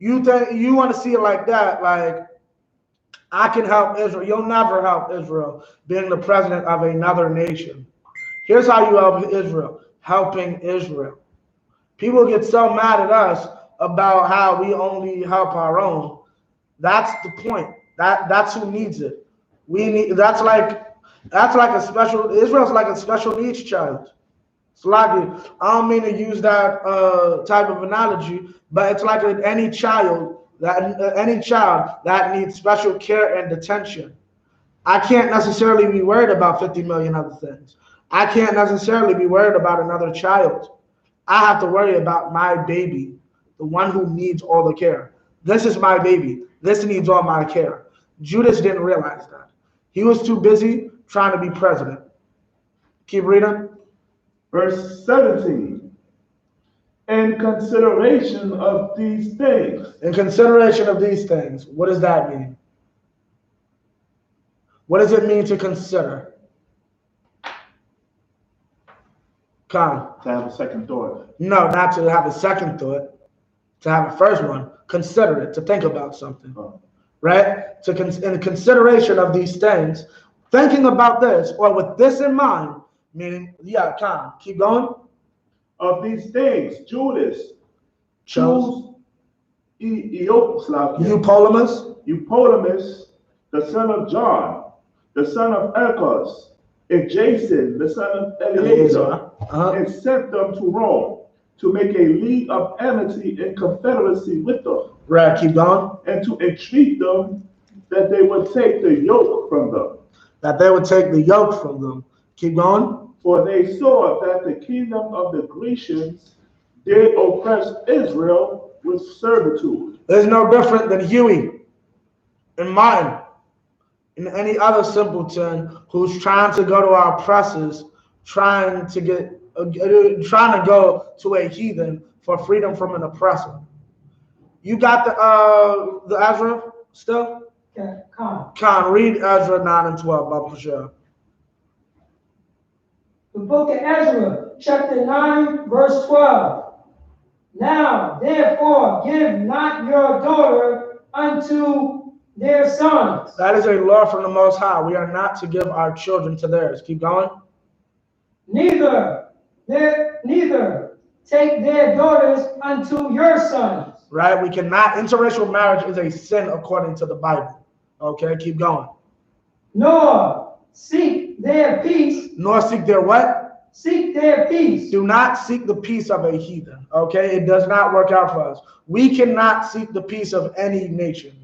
You want to see it like that, like, I can help Israel. You'll never help Israel being the president of another nation. Here's how you help Israel, helping Israel. People get so mad at us about how we only help our own. That's the point. That's who needs it. That's like a special, Israel's like a special needs child. It's like, I don't mean to use that type of analogy, but it's like any child that needs special care and attention. I can't necessarily be worried about 50 million other things. I can't necessarily be worried about another child. I have to worry about my baby, the one who needs all the care. This is my baby. This needs all my care. Judas didn't realize that. He was too busy trying to be president. Keep reading. Verse 17. In consideration of these things. In consideration of these things. What does that mean? What does it mean to consider? Con. To have a second thought. No, not to have a second thought. To have a first one. Consider it. To think about something. Oh. Right? In consideration of these things. Thinking about this, or with this in mind. Meaning, yeah, Con. Keep going. Of these things, Judas Eupolemus, the son of John, the son of Elkos, and Jason, the son of Eleazar, and sent them to Rome to make a league of amity and confederacy with them. Right, keep going. And to entreat them that they would take the yoke from them. That they would take the yoke from them. Keep going. For they saw that the kingdom of the Grecians did oppress Israel with servitude. There's no different than Huey and Martin and any other simpleton who's trying to go to our oppressors, trying to go to a heathen for freedom from an oppressor. You got the Ezra still? Yeah, Khan. Khan, read Ezra 9 and 12, Baba Bashir. The book of Ezra, chapter 9, verse 12. Now, therefore, give not your daughter unto their sons. That is a law from the Most High. We are not to give our children to theirs. Keep going. Neither take their daughters unto your sons. Right? We cannot. Interracial marriage is a sin according to the Bible. Okay, keep going. Nor seek their peace. Nor seek their what? Seek their peace. Do not seek the peace of a heathen. Okay, it does not work out for us. We cannot seek the peace of any nation.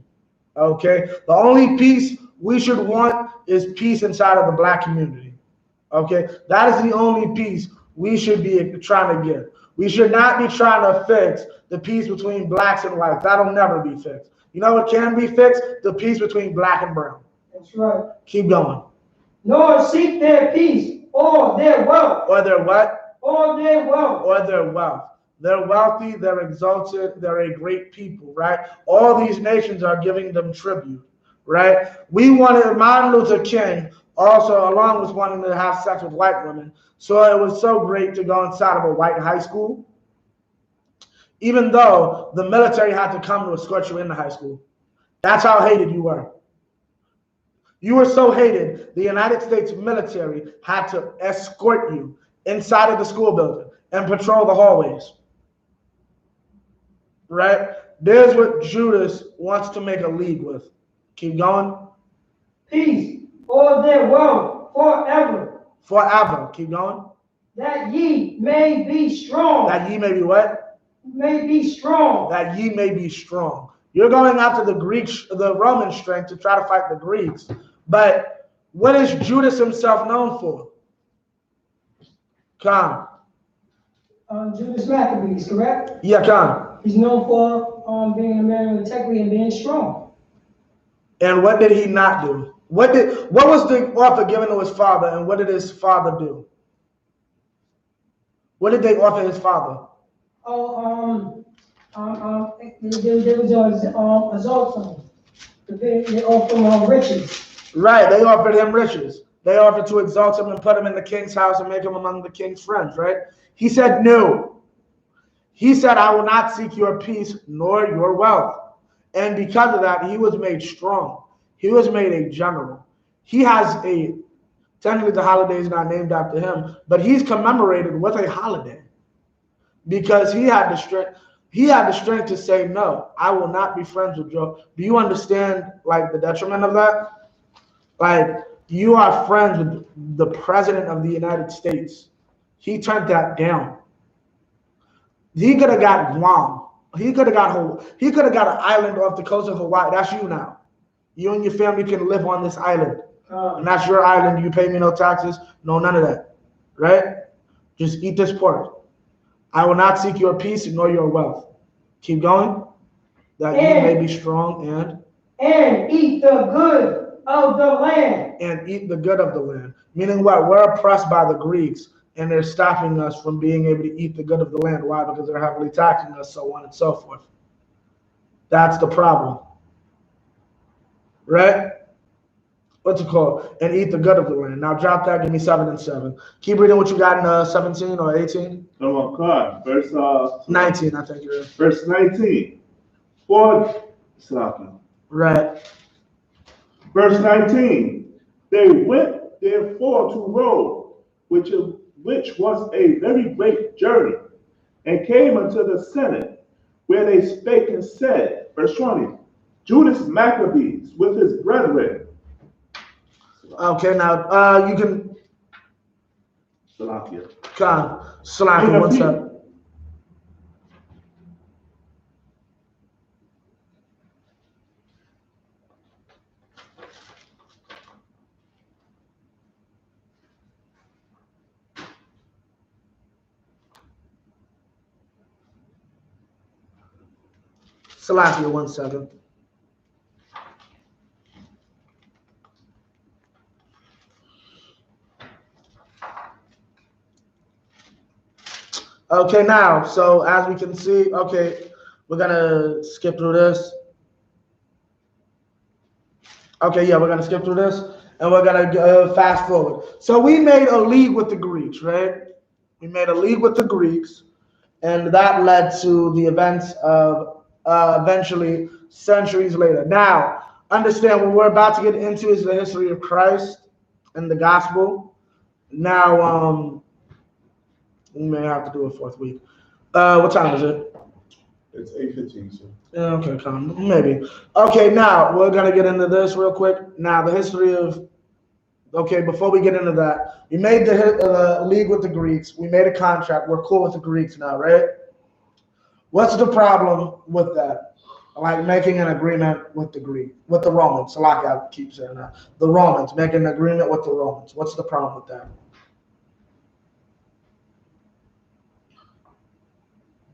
Okay, the only peace we should want is peace inside of the black community. Okay, that is the only peace we should be trying to get. We should not be trying to fix the peace between blacks and whites. That'll never be fixed. You know what can be fixed? The peace between black and brown. That's right. Keep going. Nor seek their peace or their wealth. Or their what? Or their wealth. Or their wealth. They're wealthy, they're exalted, they're a great people, right? All these nations are giving them tribute, right? We wanted Martin Luther King also, along with wanting to have sex with white women, so it was so great to go inside of a white high school, even though the military had to come to escort you into high school. That's how hated you were. You were so hated, the United States military had to escort you inside of the school building and patrol the hallways. Right? There's what Judas wants to make a league with. Keep going. Peace or their wealth forever. Forever. Keep going. That ye may be strong. That ye may be what? May be strong. That ye may be strong. You're going after the Roman strength to try to fight the Greeks. But what is Judas himself known for? Khan. Judas Maccabees, correct? Yeah, Khan. He's known for being a man of integrity and being strong. And what did he not do? What was the offer given to his father, and what did his father do? What did they offer his father? They was exalting him. They offered him riches. Right, they offered him riches. They offered to exalt him and put him in the king's house and make him among the king's friends, right? He said no. He said, I will not seek your peace nor your wealth. And because of that, he was made strong. He was made a general. He has technically the holiday is not named after him, but he's commemorated with a holiday because he had the strength. He had the strength to say, no, I will not be friends with Joe. Do you understand like the detriment of that? Like you are friends with the president of the United States. He turned that down. He could have got Guam. He could have got an island off the coast of Hawaii. That's you now. You and your family can live on this island. And that's your island. You pay me no taxes. No, none of that. Right? Just eat this pork. I will not seek your peace nor your wealth. Keep going. That you may be strong and eat the good of the land. And eat the good of the land. Meaning what? We're oppressed by the Greeks. And they're stopping us from being able to eat the good of the land. Why? Because they're heavily taxing us, so on and so forth. That's the problem. Right? What's it called? And eat the good of the land. Now drop that, give me 7 and 7. Keep reading what you got in 17 or 18. Come on, God. Verse 19, I think you're. Verse 19. Right. Verse 19. They went therefore to Rome, which was a very great journey, and came unto the Senate, where they spake and said, verse 20, Judas Maccabees with his brethren. Okay, now you can Salakia, what's up? Salakia, 1 second. Okay, now, so as we can see, okay, we're gonna skip through this. Okay, yeah, we're gonna skip through this, and we're gonna fast forward. So we made a league with the Greeks, right? We made a league with the Greeks, and that led to the events of eventually centuries later. Now, understand what we're about to get into is the history of Christ and the gospel. Now, we may have to do a fourth week. What time is it? It's 8:15, sir. Okay, maybe. Okay, now we're gonna get into this real quick. Now, the history of. Okay, before we get into that, we made the league with the Greeks. We made a contract. We're cool with the Greeks now, right? What's the problem with that? Like making an agreement with the Romans. Like I keep saying that. The Romans, making an agreement with the Romans. What's the problem with that?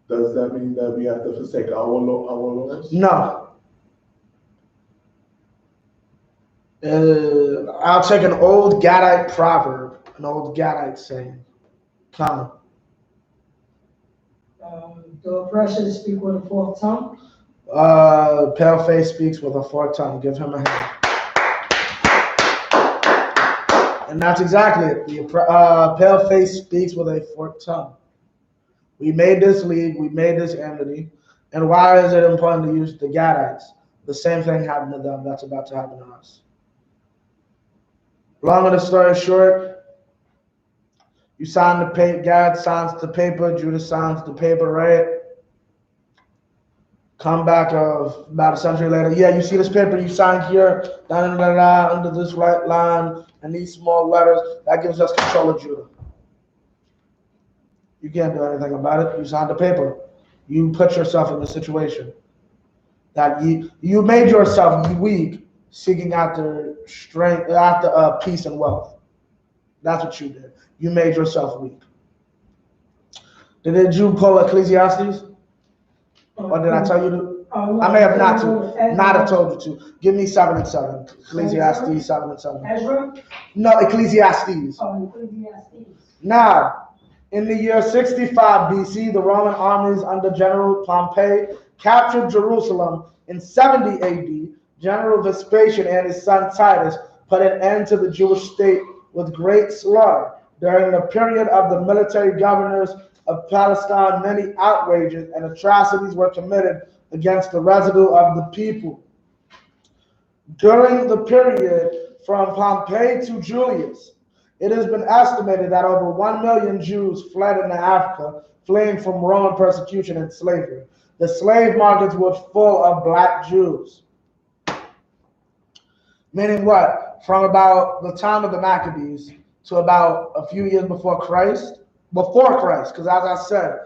Does that mean that we have to forsake our laws? No. I'll take an old Gadite proverb, an old Gadite saying. Come. The oppressor speak with a forked tongue. Paleface speaks with a forked tongue. Give him a hand. And that's exactly it. The Paleface speaks with a forked tongue. We made this league. We made this entity. And why is it important to use the Gadites? The same thing happened to them. That's about to happen to us. Long of the story short, you sign the paper. Gad signs the paper. Judas signs the paper, right? Come back about a century later. Yeah, you see this paper you signed here, under this right line, and these small letters. That gives us control of Judah. You can't do anything about it. You signed the paper. You put yourself in the situation that you made yourself weak, seeking after strength, after peace and wealth. That's what you did. You made yourself weak. Did you pull Ecclesiastes? Or did I tell you to? I may have not have told you to. Give me 7 and 7. Ecclesiastes 7 and 7. Ezra? No, Ecclesiastes. Oh, Ecclesiastes. Now, in the year 65 BC, the Roman armies under General Pompey captured Jerusalem. In 70 AD, General Vespasian and his son Titus put an end to the Jewish state with great slaughter. During the period of the military governors of Palestine, many outrages and atrocities were committed against the residue of the people. During the period from Pompey to Julius, it has been estimated that over 1 million Jews fled into Africa, fleeing from Roman persecution and slavery. The slave markets were full of black Jews. Meaning what? From about the time of the Maccabees to about a few years before Christ, because as I said,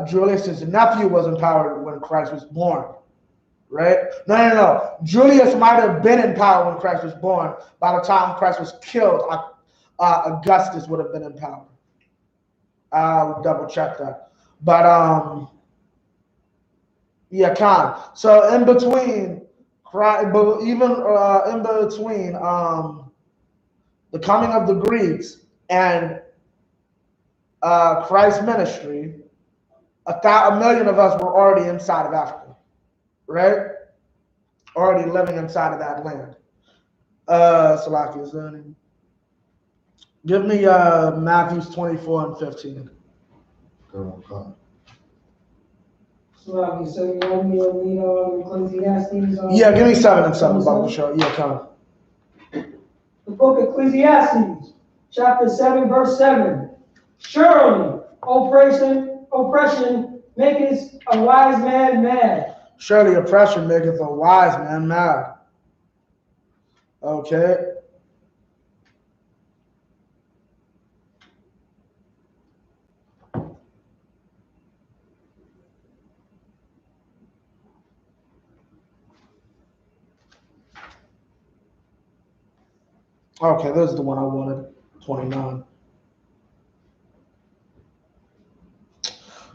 Julius's nephew was in power when Christ was born, right? No. Julius might have been in power when Christ was born. By the time Christ was killed, Augustus would have been in power. I'll double check that. But yeah, Khan. So in between, the coming of the Greeks and Christ's ministry, a million of us were already inside of Africa, right? Already living inside of that land. Salaki, is there any? Give me Matthew 24 and 15. Salaki, so you want me to read on Ecclesiastes? Yeah, give me 7 and 7, Bible show. Yeah, come. The book of Ecclesiastes, chapter 7, verse 7. Surely, oppression maketh a wise man mad. Surely oppression maketh a wise man mad. Okay. Okay, this is the one I wanted. 29.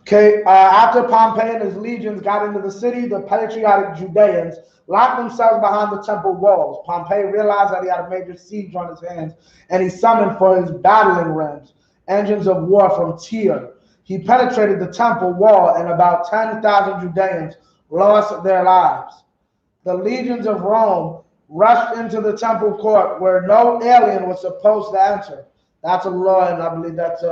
Okay, after Pompey and his legions got into the city, the patriotic Judeans locked themselves behind the temple walls. Pompey realized that he had a major siege on his hands, and he summoned for his battling rams engines of war from Tyre. He penetrated the temple wall, and about 10,000 Judeans lost their lives. The legions of Rome rushed into the temple court where no alien was supposed to enter. That's a law, and I believe that's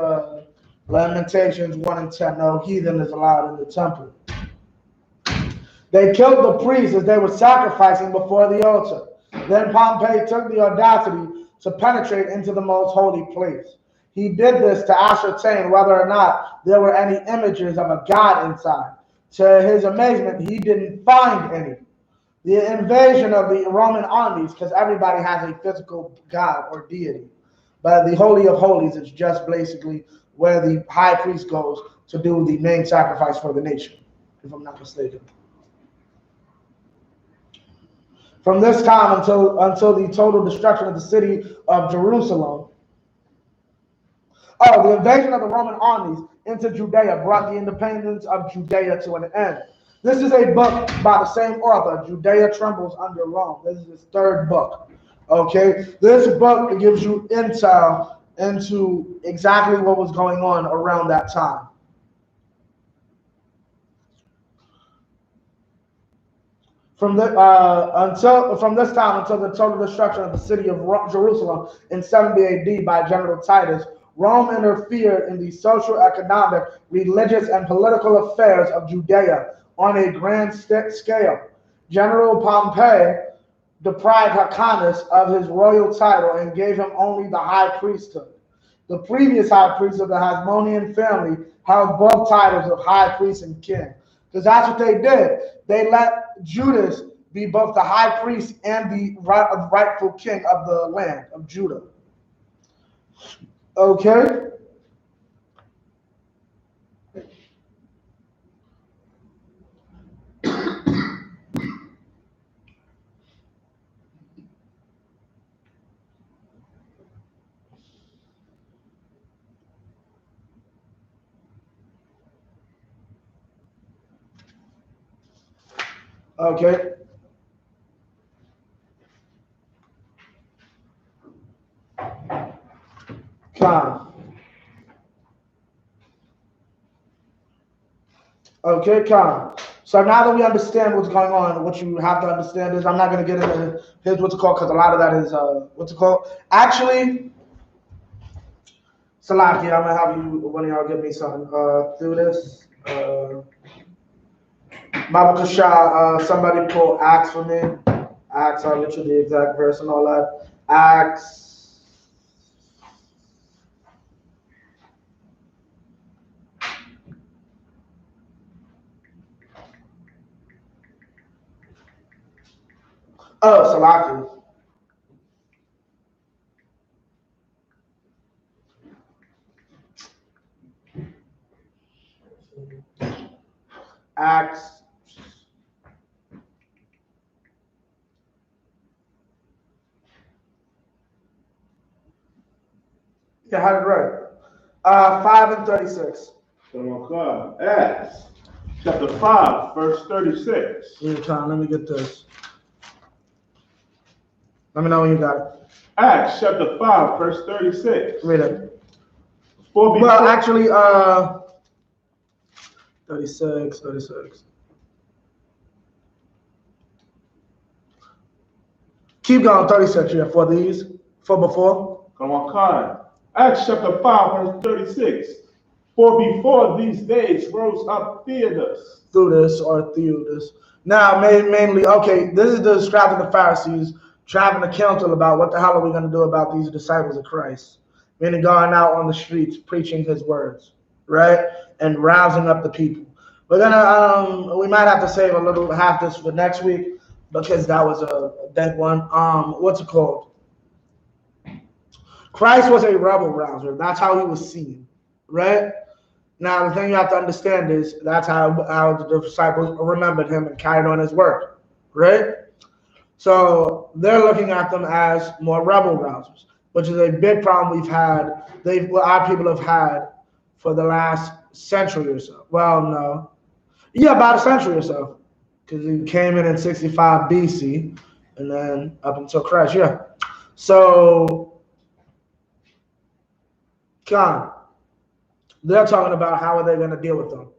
Lamentations 1 and 10. No heathen is allowed in the temple. They killed the priests as they were sacrificing before the altar. Then Pompey took the audacity to penetrate into the most holy place. He did this to ascertain whether or not there were any images of a god inside. To his amazement, he didn't find any. The invasion of the Roman armies, because everybody has a physical god or deity. But the Holy of Holies is just basically where the high priest goes to do the main sacrifice for the nation, if I'm not mistaken. From this time until the total destruction of the city of Jerusalem. Oh, the invasion of the Roman armies into Judea brought the independence of Judea to an end. This is a book by the same author, Judea Trembles Under Rome. This is his third book. Okay, this book gives you intel into exactly what was going on around that time. From this time until the total destruction of the city of Jerusalem in 70 AD by General Titus, Rome interfered in the social, economic, religious, and political affairs of Judea on a grand scale. General Pompey deprived Hyrcanus of his royal title and gave him only the high priesthood. The previous high priest of the Hasmonean family held both titles of high priest and king. Because that's what they did. They let Judas be both the high priest and the rightful king of the land of Judah. Okay? Okay. Come. Okay, come. So now that we understand what's going on, what you have to understand is, I'm not going to get into here's what's it called, because a lot of that is, what's it called? Actually, Salaki, I'm going to have you, one of y'all give me something through this. Babakasha, somebody pull Acts for me. Acts, I'll get you the exact verse and all that. Acts. Oh, Salaki. Acts. Yeah, had it right. 5 and 36. Acts chapter 5, verse 36. Yeah, Tom, let me get this. Let me know when you got it. Acts chapter 5, verse 36. Read it. Well, actually, 36. Keep going, 36, yeah, for before. Come on, Khan. Acts chapter 5, verse 36. For before these days rose up Theodas. Theodas. Now, mainly, okay, this is the describing the Pharisees traveling to counsel about what the hell are we going to do about these disciples of Christ. Meaning going out on the streets preaching his words. right? And rousing up the people. We're gonna we might have to save a little half this for next week because that was a dead one. What's it called? Christ was a rebel rouser. That's how he was seen, right? Now the thing you have to understand is that's how the disciples remembered him and carried on his work, right? So they're looking at them as more rebel rousers, which is a big problem we've had. Our people have had for the last century or so. Well, no, yeah, about a century or so, because he came in 65 BC, and then up until Christ. Yeah. So, Con, they're talking about how are they going to deal with them.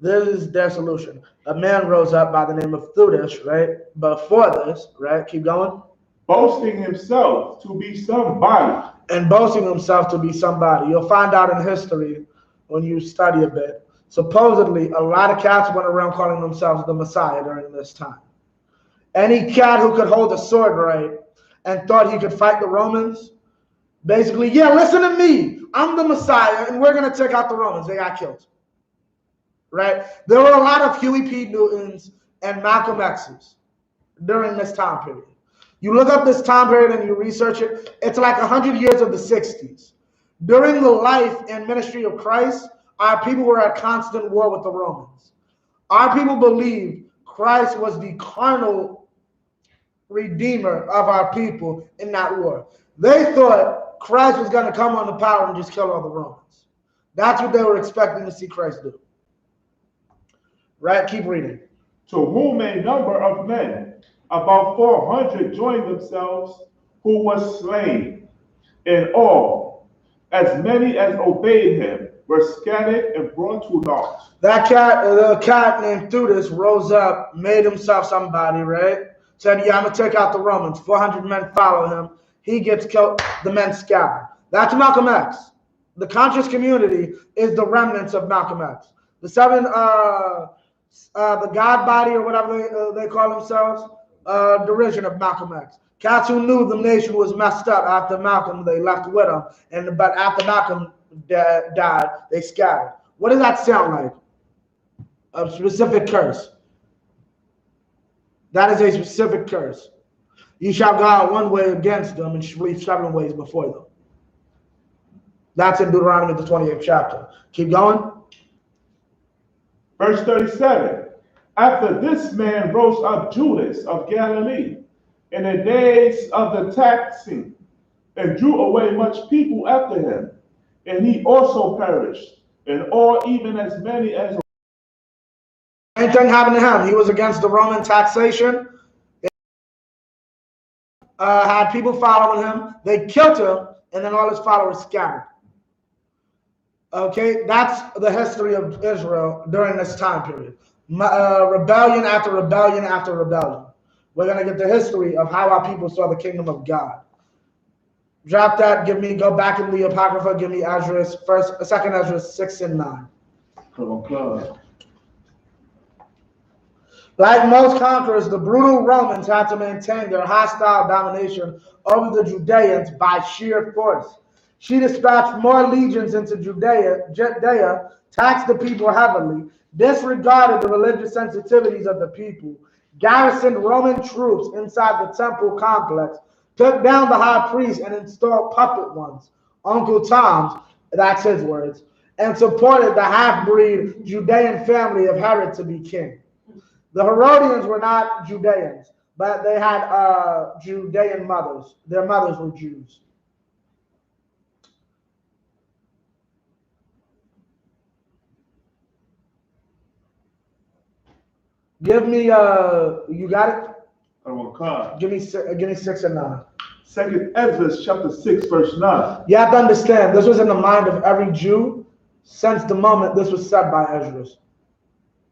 This is their solution. A man rose up by the name of Theudas, right? Before this, right? Keep going. Boasting himself to be somebody. And boasting himself to be somebody. You'll find out in history when you study a bit. Supposedly, a lot of cats went around calling themselves the Messiah during this time. Any cat who could hold a sword right and thought he could fight the Romans, basically, yeah, listen to me. I'm the Messiah, and we're going to take out the Romans. They got killed. Right? There were a lot of Huey P. Newtons and Malcolm X's during this time period. You look up this time period and you research it, it's like 100 years of the 60s. During the life and ministry of Christ, our people were at constant war with the Romans. Our people believed Christ was the carnal redeemer of our people in that war. They thought Christ was going to come on the power and just kill all the Romans. That's what they were expecting to see Christ do. Right? Keep reading. To whom a number of men, about 400, joined themselves, who was slain. In all, as many as obeyed him were scattered and brought to naught. The cat named Theudas rose up, made himself somebody, right? Said, yeah, I'm going to take out the Romans. 400 men follow him. He gets killed. The men scatter. That's Malcolm X. The conscious community is the remnants of Malcolm X. The seven, the God body or whatever they call themselves, derision of Malcolm X. Cats who knew the nation was messed up after Malcolm, they left with him. But after Malcolm died, they scattered. What does that sound like? A specific curse. That is a specific curse. You shall go out one way against them and flee 7 ways before them. That's in Deuteronomy, the 28th chapter. Keep going. Verse 37. After this man rose up Judas of Galilee in the days of the taxing, and drew away much people after him, and he also perished, and all, even as many as. Same thing happened to him. He was against the Roman taxation. Had people following him. They killed him, and then all his followers scattered. Okay, that's the history of Israel during this time period. Rebellion after rebellion after rebellion. We're going to get the history of how our people saw the kingdom of God. Drop that. Go back in the Apocrypha. Give me Second Ezra 6 and 9. Like most conquerors, the brutal Romans had to maintain their hostile domination over the Judeans by sheer force. She dispatched more legions into Judea, taxed the people heavily, disregarded the religious sensitivities of the people, garrisoned Roman troops inside the temple complex, took down the high priest and installed puppet ones, Uncle Tom's, that's his words, and supported the half-breed Judean family of Herod to be king. The Herodians were not Judeans, but they had Judean mothers. Their mothers were Jews. Give me, you got it? Give me 6 and 9. Second Ezra chapter 6, verse 9. You have to understand, this was in the mind of every Jew since the moment this was said by Ezra.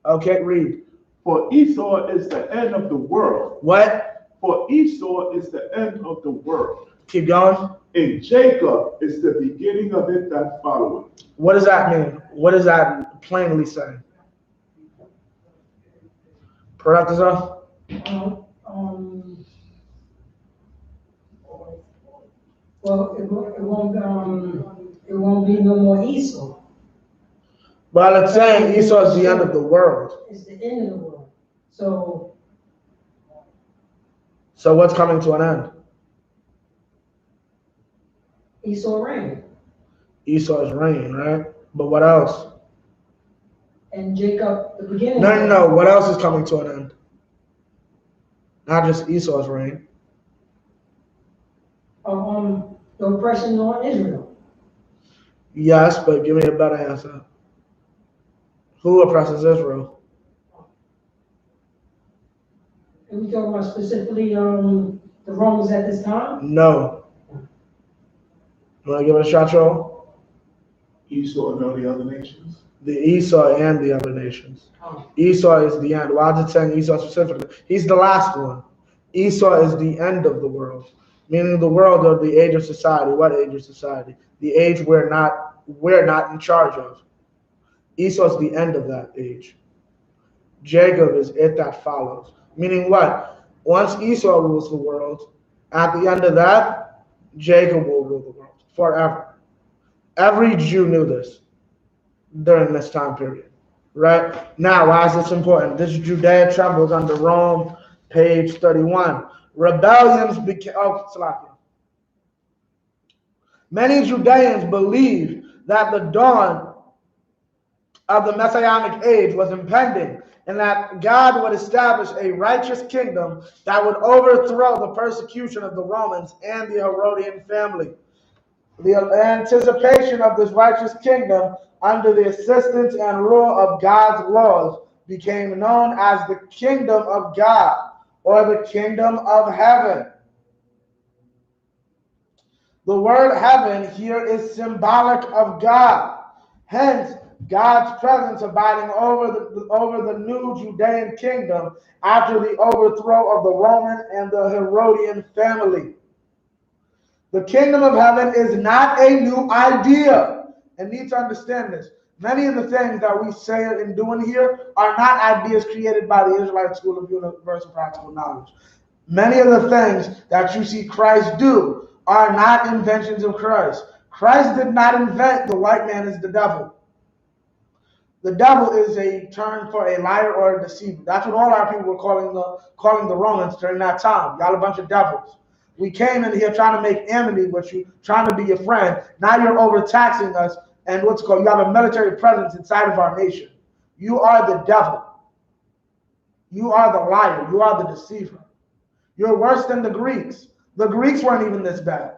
Okay, read. For Esau is the end of the world. What? For Esau is the end of the world. Keep going. And Jacob is the beginning of it that followeth. What does that mean? What does that plainly say? Parenthesis. Well, it won't be no more Esau. But it's saying Esau is the end of the world. It's the end of the world. So what's coming to an end? Esau reigned. Esau's reign, right? But what else? And Jacob, the beginning. No. What else is coming to an end? Not just Esau's reign. The oppression on Israel. Yes, but give me a better answer. Who oppresses Israel? Are we talking about specifically the Romans at this time? No. You want to give it a shot, Joel? Esau and all the other nations. The Esau and the other nations. Oh. Esau is the end. Why is it saying Esau specifically? He's the last one. Esau is the end of the world, meaning the world of the age of society. What age of society? The age we're not in charge of. Esau is the end of that age. Jacob is it that follows. Meaning what? Once Esau rules the world, at the end of that, Jacob will rule the world forever. Every Jew knew this during this time period. Right? Now, why is this important? This Judea trembles under Rome, page 31. Rebellions became. Many Judeans believed that the dawn of the Messianic age was impending and that God would establish a righteous kingdom that would overthrow the persecution of the Romans and the Herodian family. The anticipation of this righteous kingdom under the assistance and rule of God's laws became known as the kingdom of God or the kingdom of heaven. The word heaven here is symbolic of God. Hence, God's presence abiding over the new Judean kingdom after the overthrow of the Roman and the Herodian family. The kingdom of heaven is not a new idea. And need to understand this. Many of the things that we say and doing here are not ideas created by the Israelite School of Universal Practical Knowledge. Many of the things that you see Christ do are not inventions of Christ. Christ did not invent the white man is the devil. The devil is a term for a liar or a deceiver. That's what all our people were calling the Romans during that time. Y'all a bunch of devils. We came in here trying to make enmity with you, trying to be your friend. Now you're overtaxing us, and you have a military presence inside of our nation. You are the devil. You are the liar. You are the deceiver. You're worse than the Greeks. The Greeks weren't even this bad.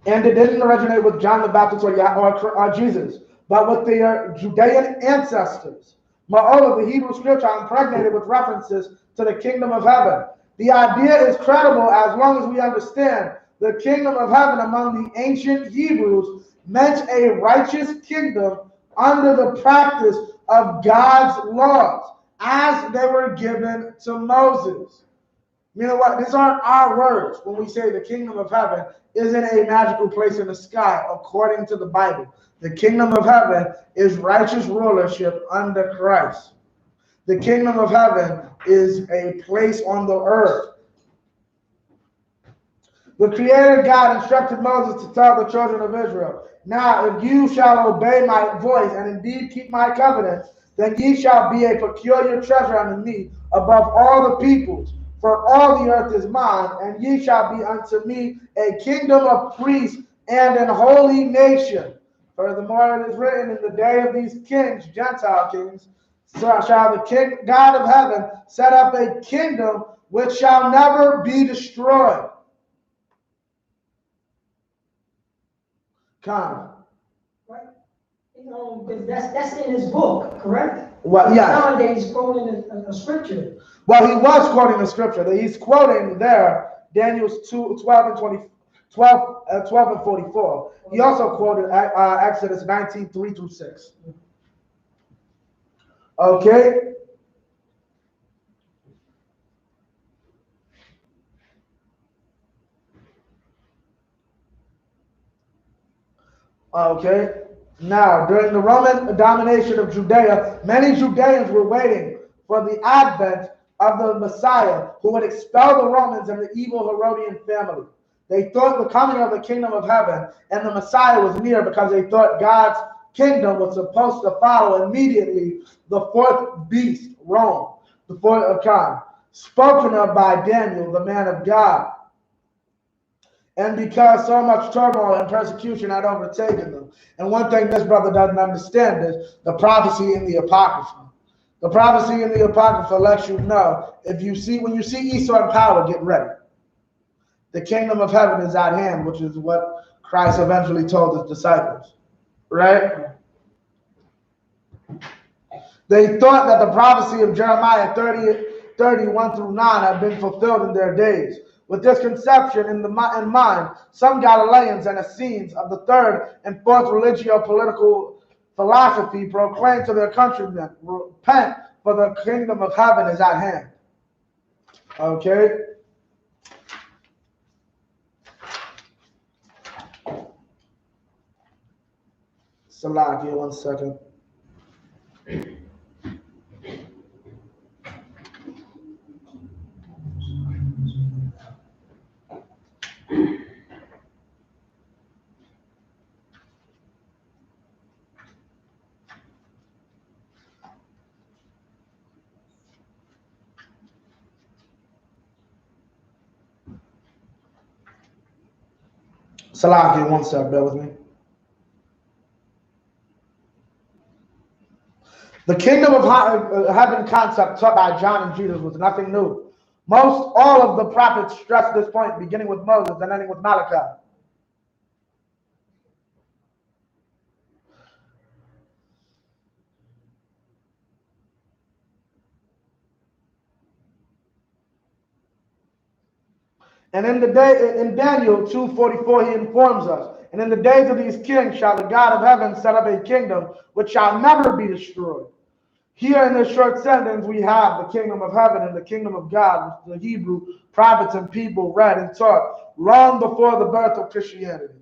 And it didn't originate with John the Baptist or Jesus, but with their Judean ancestors. Moreover, the Hebrew scripture impregnated with references to the kingdom of heaven. The idea is credible as long as we understand the kingdom of heaven among the ancient Hebrews meant a righteous kingdom under the practice of God's laws as they were given to Moses. You know what? These aren't our words when we say the kingdom of heaven isn't a magical place in the sky, according to the Bible. The kingdom of heaven is righteous rulership under Christ. The kingdom of heaven is a place on the earth. The Creator God instructed Moses to tell the children of Israel, "Now, if you shall obey my voice and indeed keep my covenants, then ye shall be a peculiar treasure unto me above all the peoples. For all the earth is mine, and ye shall be unto me a kingdom of priests and an holy nation. Furthermore, it is written, in the day of these kings, Gentile kings, so shall the King, God of heaven set up a kingdom which shall never be destroyed." Come. Right? Because that's in his book, correct? Well, yeah. Nowadays, he's quoting a scripture. Well, he was quoting a scripture. He's quoting there Daniel's 12 and 44. He also quoted Exodus 19, 3 through 6. Okay. Okay. Now, during the Roman domination of Judea, many Judeans were waiting for the advent of the Messiah who would expel the Romans and the evil Herodian family. They thought the coming of the kingdom of heaven and the Messiah was near because they thought God's kingdom was supposed to follow immediately the fourth beast, Rome, the fourth of kind, spoken of by Daniel, the man of God. And because so much turmoil and persecution had overtaken them. And one thing this brother doesn't understand is the prophecy in the Apocrypha. The prophecy in the Apocrypha lets you know, when you see Esau in power, get ready. The kingdom of heaven is at hand, which is what Christ eventually told his disciples. Right? They thought that the prophecy of Jeremiah 31 through 9 had been fulfilled in their days. With this conception in mind, some Galileans and Essenes of the third and fourth religio-political philosophy proclaimed to their countrymen, repent, for the kingdom of heaven is at hand. Okay? Salakia, 1 second. Salakia, 1 second, bear with me. The kingdom of heaven concept taught by John and Jesus was nothing new. All of the prophets stressed this point, beginning with Moses and ending with Malachi. And in Daniel 2:44, he informs us, and in the days of these kings shall the God of heaven set up a kingdom which shall never be destroyed. Here in this short sentence, we have the kingdom of heaven and the kingdom of God, which the Hebrew prophets and people read and taught long before the birth of Christianity.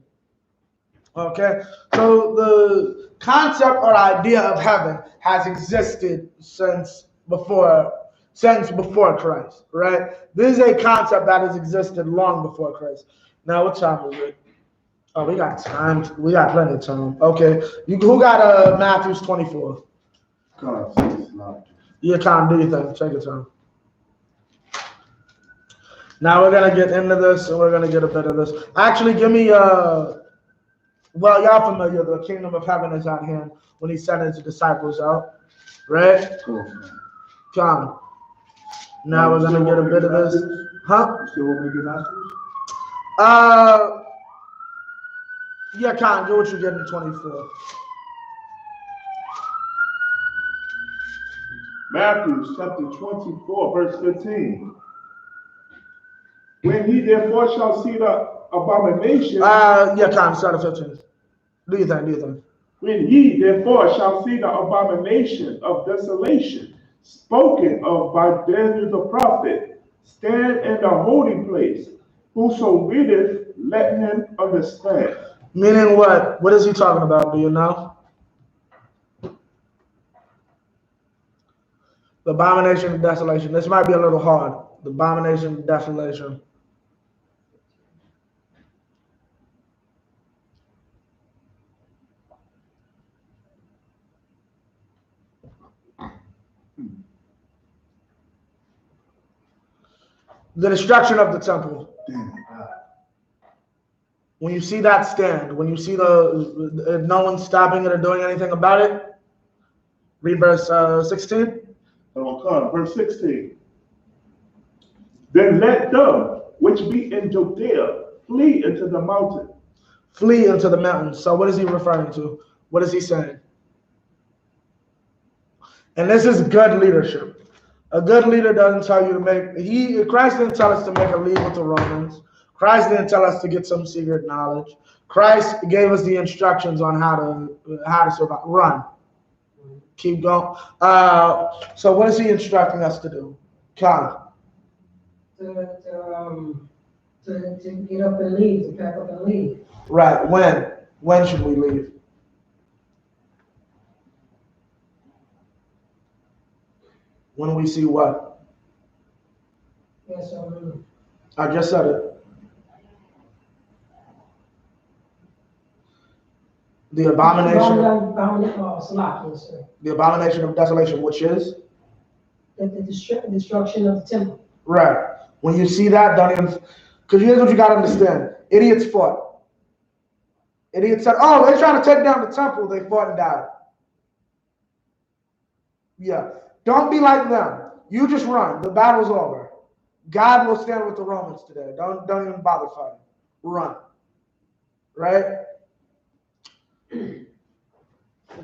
Okay, so the concept or idea of heaven has existed since before Christ, right? This is a concept that has existed long before Christ. Now, what time is it? Oh, we got time. We got plenty of time. Okay, who got Matthew 24? You can't do anything. Take your time. Now we're gonna get into this, and we're gonna get a bit of this. Actually, give me well, y'all familiar, the kingdom of heaven is at hand when he sent his disciples out, right? Come. Now we're gonna get a bit of this. Huh? Still want me to get Masters? Yeah, Con, get what you get in 24. Matthew chapter 24, verse 15. When he therefore shall see the abomination. Yeah, Con, start at 15. Do you think? When ye therefore shall see the abomination of desolation spoken of by Daniel the prophet, stand in the holy place. Whoso readeth, let him understand. Meaning what? What is he talking about? Do you know? The abomination of desolation. This might be a little hard. The abomination of desolation. The destruction of the temple. When you see that stand, when you see no one stopping it or doing anything about it, read verse 16. Verse 16. Then let them which be in Judea flee into the mountain. Flee into the mountains. So what is he referring to? What is he saying? And this is good leadership. A good leader doesn't tell you to Christ didn't tell us to make a league with the Romans. Christ didn't tell us to get some secret knowledge. Christ gave us the instructions on how to survive. Run. Keep going. So what is he instructing us to do? Con. To get up and leave, to pack up and leave. Right. When? When should we leave? When we see what? Yes, I just said it. The abomination of desolation, which is the destruction of the temple. Right. When you see that, don't even, because here's what you got to understand. Idiots fought. Idiots said, oh, they're trying to take down the temple. They fought and died. Yeah. Don't be like them. You just run. The battle's over. God will stand with the Romans today. Don't even bother fighting. Run. Right?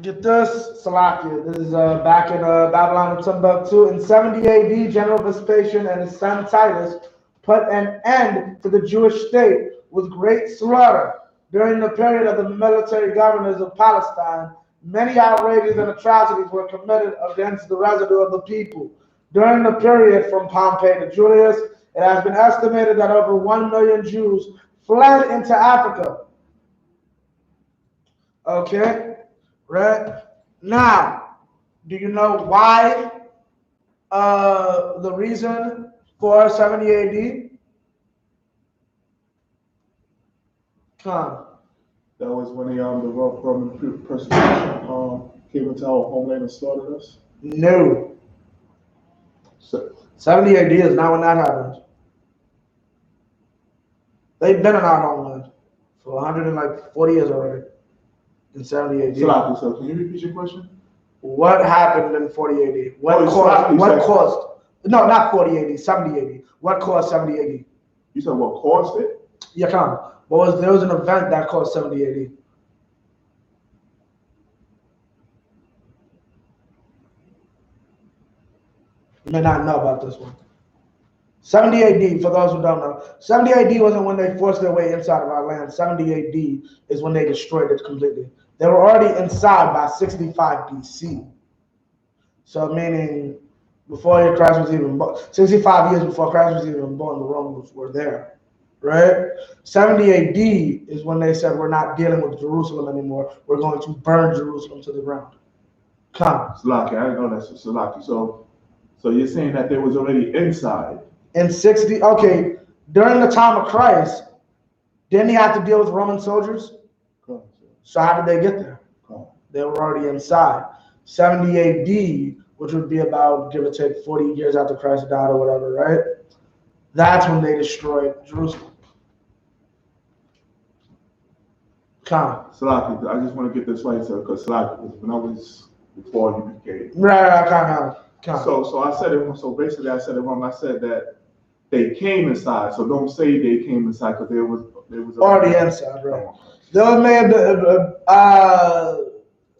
Get this, Salakia. This is back in Babylon and Timbuktu. In 70 AD, General Vespasian and his son Titus put an end to the Jewish state with great slaughter. During the period of the military governors of Palestine, many outrages and atrocities were committed against the residue of the people. During the period from Pompey to Julius, it has been estimated that over 1 million Jews fled into Africa. Okay? Right? Now, do you know why the reason for 70 AD? Come. That was when the Roman persecution came into our homeland and slaughtered us? No. So, 70 AD is not when that happened. They've been in our homeland for 140 years already. In 70 AD. So can you repeat your question? What happened in 40 AD? What caused? No, not 40 AD, 70 AD. What caused 70 AD? You said what caused it? Yeah, come. There was an event that caused 70 AD. You may not know about this one. 70 AD, for those who don't know, 70 AD wasn't when they forced their way inside of our land. 70 AD is when they destroyed it completely. They were already inside by 65 BC. So meaning before Christ was even born, 65 years before Christ was even born, the Romans were there, right? 70 AD is when they said, we're not dealing with Jerusalem anymore. We're going to burn Jerusalem to the ground. Come. Salaki, I didn't know that's Salaki. So you're saying that they was already inside. In 60, okay, during the time of Christ, didn't he have to deal with Roman soldiers? So how did they get there? They were already inside. 70 AD, which would be about, give or take, 40 years after Christ died or whatever, right? That's when they destroyed Jerusalem. Come. Salaki, I just want to get this right, sir, because Salaki was when I was before I.S.U.P.K. Right, come. So I said it. So basically, I said it wrong. I said that they came inside. So don't say they came inside because they was already inside, right? There may have been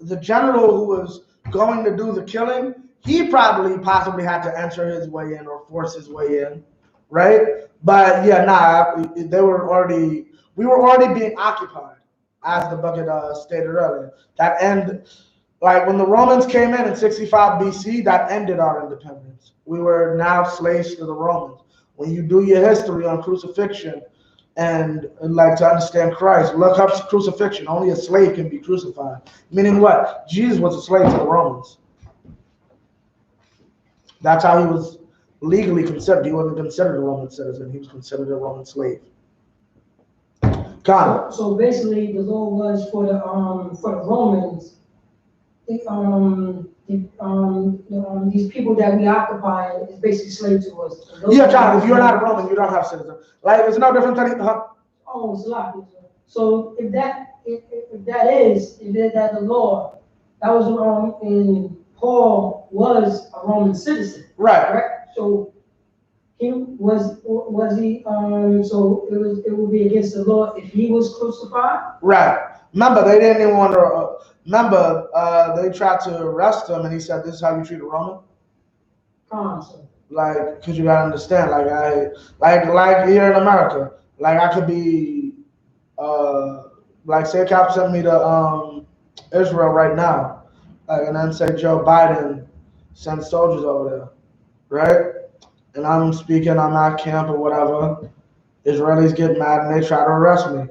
the general who was going to do the killing. He possibly had to enter his way in or force his way in, right? But yeah, we were already being occupied, as the bucket stated earlier. That end. Like when the Romans came in 65 BC, that ended our independence. We were now slaves to the Romans. When you do your history on crucifixion and like to understand Christ, look up crucifixion. Only a slave can be crucified. Meaning what? Jesus was a slave to the Romans. That's how he was legally considered. He wasn't considered a Roman citizen. He was considered a Roman slave. So basically, the law was for the Romans. These people that we occupy is basically slave to us. Yeah, John, if you're not a Roman, you don't have citizen. Like, it's no different than... Oh, it's a lot. So if that is the law, that was and Paul was a Roman citizen. Right. So he was he, so it would be against the law if he was crucified? Right. Remember, they didn't even want to... they tried to arrest him, and he said, "This is how you treat a Roman." Like, cause you gotta understand, like here in America, like I could be, like say Cap sent me to Israel right now, like, and then say Joe Biden sent soldiers over there, right? And I'm speaking, I'm at camp or whatever. Israelis get mad and they try to arrest me.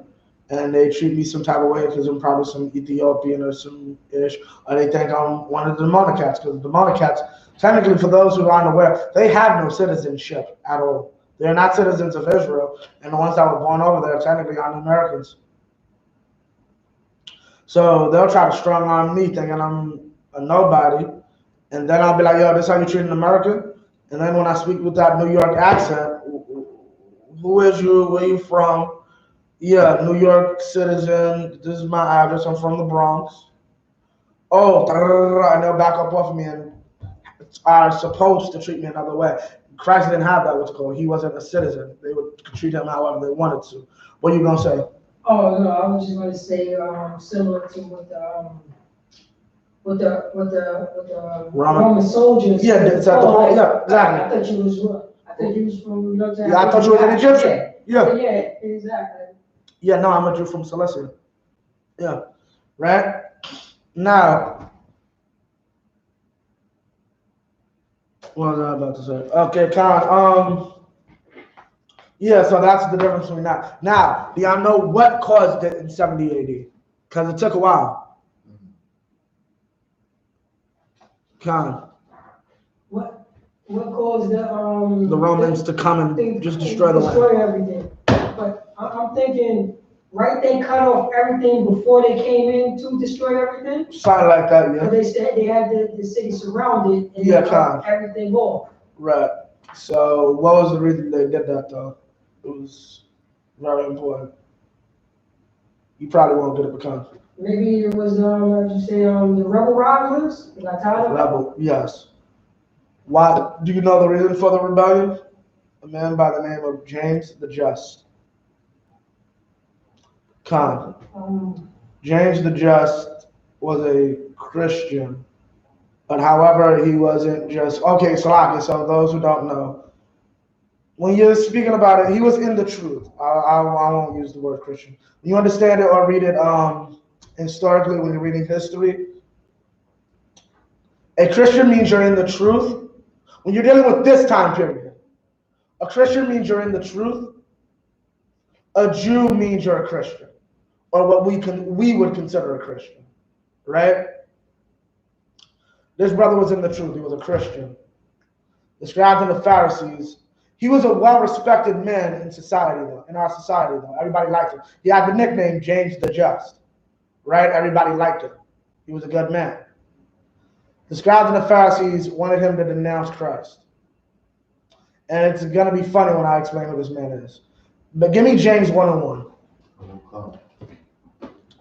And they treat me some type of way because I'm probably some Ethiopian or some ish, or they think I'm one of the Demonicats, because the Demonicats, technically for those who aren't aware, they have no citizenship at all. They're not citizens of Israel, and the ones that were born over there technically aren't Americans. So they'll try to strong arm me thinking I'm a nobody, and then I'll be like, yo, this how you treat an American? And then when I speak with that New York accent, who is you? Where you from? Yeah, New York citizen. This is my address. I'm from the Bronx. Oh, and they'll back up off of me and are supposed to treat me another way. Christ didn't have that, what's called. He wasn't a citizen. They would treat him however they wanted to. What are you going to say? Oh, no, I was just going to say similar to what the Roman soldiers. Yeah, that's the whole, yeah, exactly. I thought you was what? I thought you was from New York. Yeah, I thought you was an Egyptian. Yeah, exactly. Yeah, no, I'm a Jew from Cilicia. Yeah, right? Now, what was I about to say? Okay, Con. Yeah, so that's the difference between that. Now, do y'all know what caused it in 70 AD? Because it took a while. Con. What caused the Romans to come and just destroy the land? Destroy everything. But I'm thinking, right? They cut off everything before they came in to destroy everything. Something like that, yeah. So they said they had the city surrounded and yeah, they cut everything off. Right. So what was the reason they did that though? It was very important. You probably won't get it because maybe it was like you say the rebel riders. Rebel, yes. Why? Do you know the reason for the rebellion? A man by the name of James the Just. James the Just was a Christian, but however, he wasn't just okay. So those who don't know, when you're speaking about it, he was in the truth. I won't use the word Christian. You understand it or read it historically when you're reading history. A Christian means you're in the truth. When you're dealing with this time period, a Christian means you're in the truth. A Jew means you're a Christian, or what we would consider a Christian, right? This brother was in the truth. He was a Christian. The scribes and the Pharisees. He was a well-respected man in society, though. In our society, though, everybody liked him. He had the nickname James the Just, right? Everybody liked him. He was a good man. The scribes and the Pharisees wanted him to denounce Christ. And it's going to be funny when I explain who this man is. But give me James 1:1.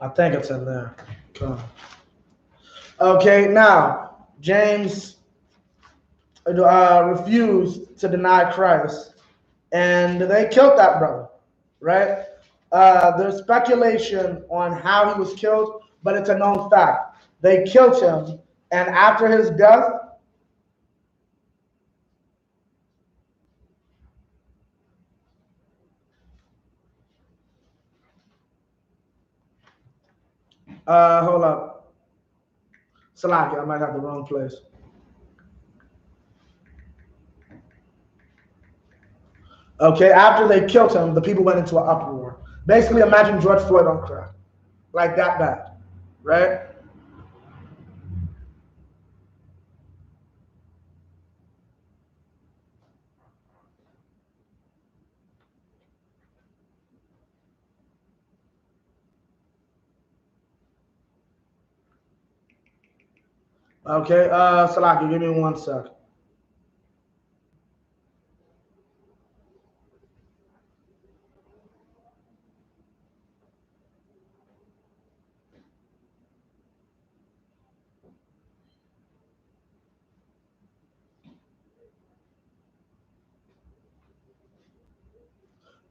I think it's in there. Okay, now, James refused to deny Christ, and they killed that brother, right? There's speculation on how he was killed, but it's a known fact. They killed him, and after his death, hold up. Salaki, I might have the wrong place. Okay, after they killed him, the people went into an uproar. Basically, imagine George Floyd on crack. Like that bad, right? Okay, Salaki, give me 1 sec.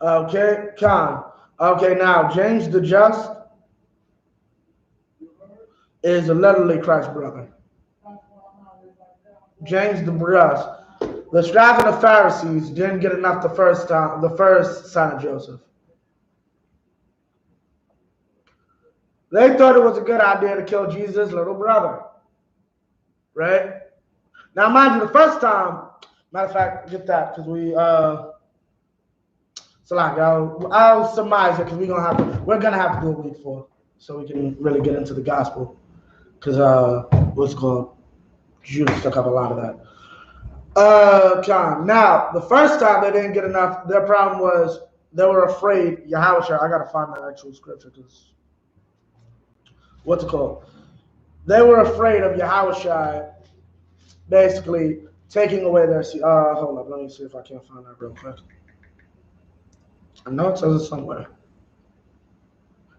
Okay, Khan. Okay, now James the Just is literally Christ's brother. James the Just. The scribes and the Pharisees didn't get enough the first son of Joseph. They thought it was a good idea to kill Jesus' little brother, right? Now, mind you, the first time, matter of fact, get that because we so like I'll surmise it because we're gonna have to do a week for so we can really get into the gospel because what's called Judas took up a lot of that. Now, the first time they didn't get enough, their problem was they were afraid. Yahushua, I gotta find the actual scripture because what's it called? They were afraid of Yahushua basically taking away their seed. Hold up, let me see if I can find that real quick. I know it says it somewhere.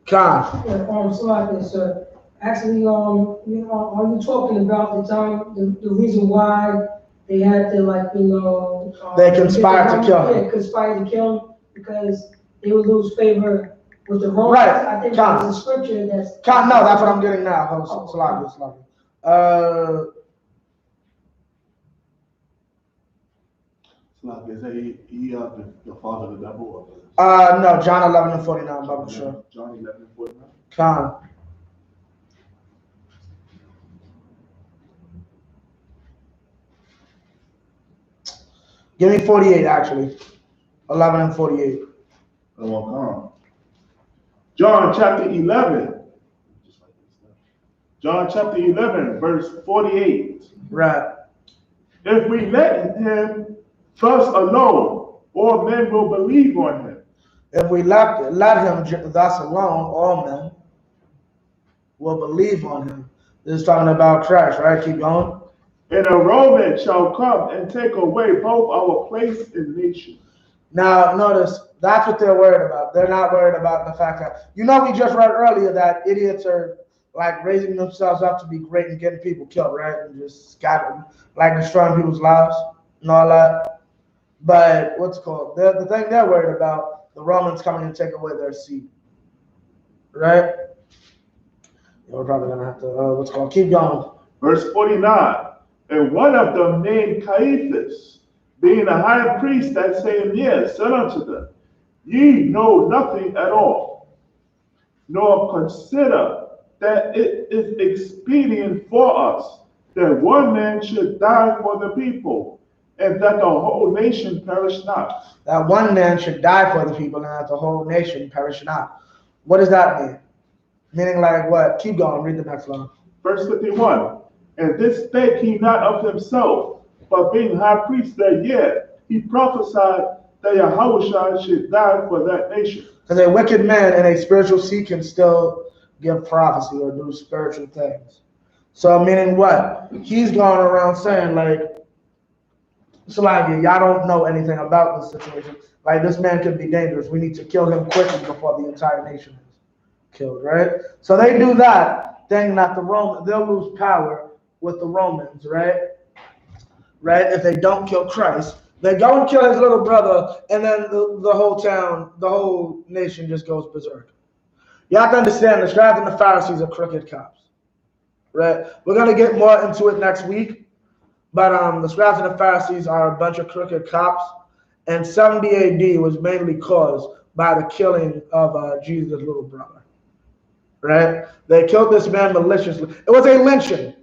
Khan. Sir, sir. Actually, are you talking about the time, the reason why they had to, like, they conspired to kill him. Yeah, conspired to kill him because they would lose favor with the Romans. Right. I think there's a scripture that's. No, that's what I'm getting now. Hold on, Is that he the father of the devil? No, John 11:49, I'm sure. John 11:49. Khan. Give me 48 actually. 11 and 48. John chapter 11. John chapter 11, verse 48. Right. If we let him thus alone, all men will believe on him. If we let him thus alone, all men will believe on him. This is talking about Christ, right? Keep going. And a Roman shall come and take away both our place in nation. Now, notice, that's what they're worried about. They're not worried about the fact that, we just read earlier that idiots are like raising themselves up to be great and getting people killed, right? And just scattering, like destroying people's lives and all that. But what's it called? The thing they're worried about, the Romans coming and take away their seed, right? We're probably gonna have to keep going. Verse 49. And one of them named Caiaphas, being a high priest that same year, said unto them, Ye know nothing at all, nor consider that it is expedient for us that one man should die for the people, and that the whole nation perish not. That one man should die for the people, and that the whole nation perish not. What does that mean? Meaning like what? Keep going, read the next line. Verse 51. And this spake he not of himself, but being high priest that year, he prophesied that Yahushua should die for that nation. Because a wicked man in a spiritual seat can still give prophecy or do spiritual things. So meaning what? He's going around saying like, y'all don't know anything about this situation. Like this man could be dangerous. We need to kill him quickly before the entire nation is killed, right? So they do that, thinking that they'll lose power with the Romans, right? Right? If they don't kill Christ, they go and kill his little brother, and then the whole town, the whole nation just goes berserk. You have to understand the scribes and the Pharisees are crooked cops, right? We're gonna get more into it next week, but the scribes and the Pharisees are a bunch of crooked cops, and 70 AD was mainly caused by the killing of Jesus' little brother, right? They killed this man maliciously. It was a lynching.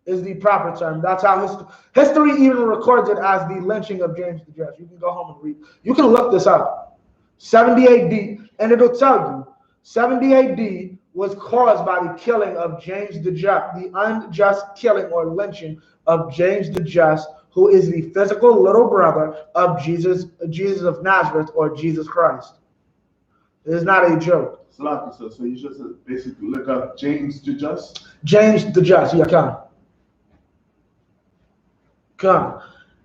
Is the proper term. That's how history even records it as the lynching of James the Just. You can go home and read. You can look this up. 70 AD, and it'll tell you 70 AD was caused by the killing of James the Just, the unjust killing or lynching of James the Just, who is the physical little brother of Jesus of Nazareth or Jesus Christ. It is not a joke. So you just basically look up James the Just? James the Just, yeah, come.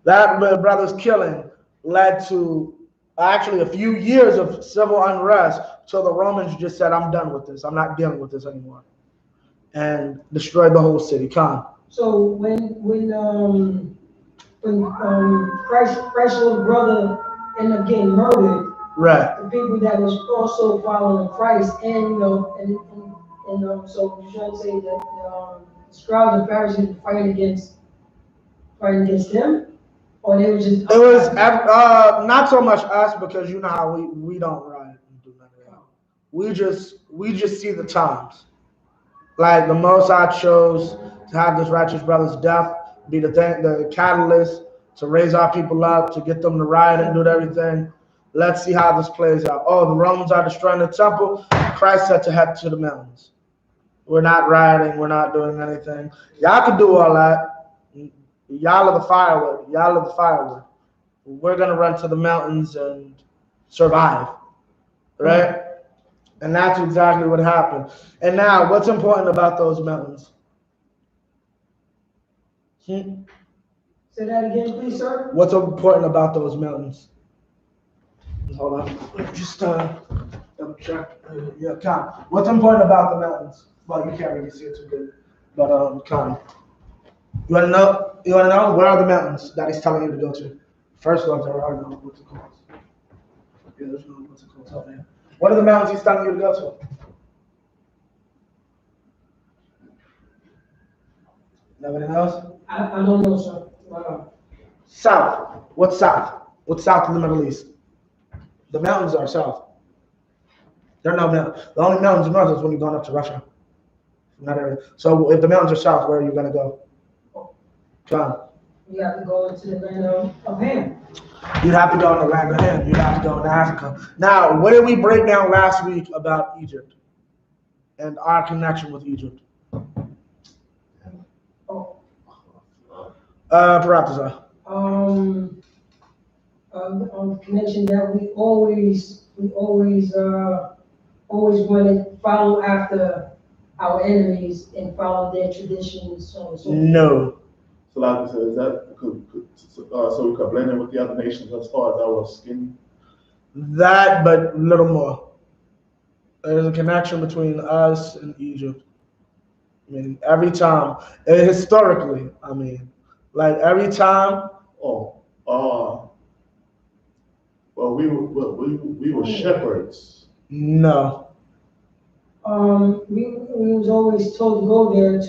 That brother's killing led to actually a few years of civil unrest till the Romans just said, I'm done with this. I'm not dealing with this anymore. And destroyed the whole city. So when Christ's little brother ended up getting murdered, right? The people that was also following Christ, and so you're trying to say that the scribes and Pharisees were fighting against him, or they were just. It was not so much us, because you know how we don't riot and do none of that. We just see the times. Like the Most High chose to have this righteous brother's death be the catalyst to raise our people up, to get them to riot and do everything. Let's see how this plays out. Oh, the Romans are destroying the temple. Christ said to head to the mountains. We're not rioting. We're not doing anything. Y'all can do all that. Y'all are the firewood. Y'all are the firewood. We're gonna run to the mountains and survive, right? And that's exactly what happened. And now, what's important about those mountains? Say that again, please, sir. What's important about those mountains? Hold on. Just double check. Yeah, Con. What's important about the mountains? Well, you can't really see it too good, but Con. You wanna know? You wanna know where are the mountains that he's telling you to go to? First ones are no what's it called? Yeah, there's no what's it called? Help me. What are the mountains he's telling you to go to? Nobody knows? I don't know, sir. Wow. South. What's south? What's south in the Middle East? The mountains are south. There are no mountains. The only mountains north is when you're going up to Russia. From that area. So if the mountains are south, where are you going to go? John. We have to go into the land of Ham. You'd have to go in the land of Ham. You'd have to go into Africa. Now, what did we break down last week about Egypt and our connection with Egypt? Paratha. Connection that we always want to follow after our enemies and follow their traditions. So No. So like I said, is that so we could blend in with the other nations as far as our skin? That, but little more. There's a connection between us and Egypt. I mean, every time, historically, I mean, like every time. Well, we were shepherds. No. We was always told to go there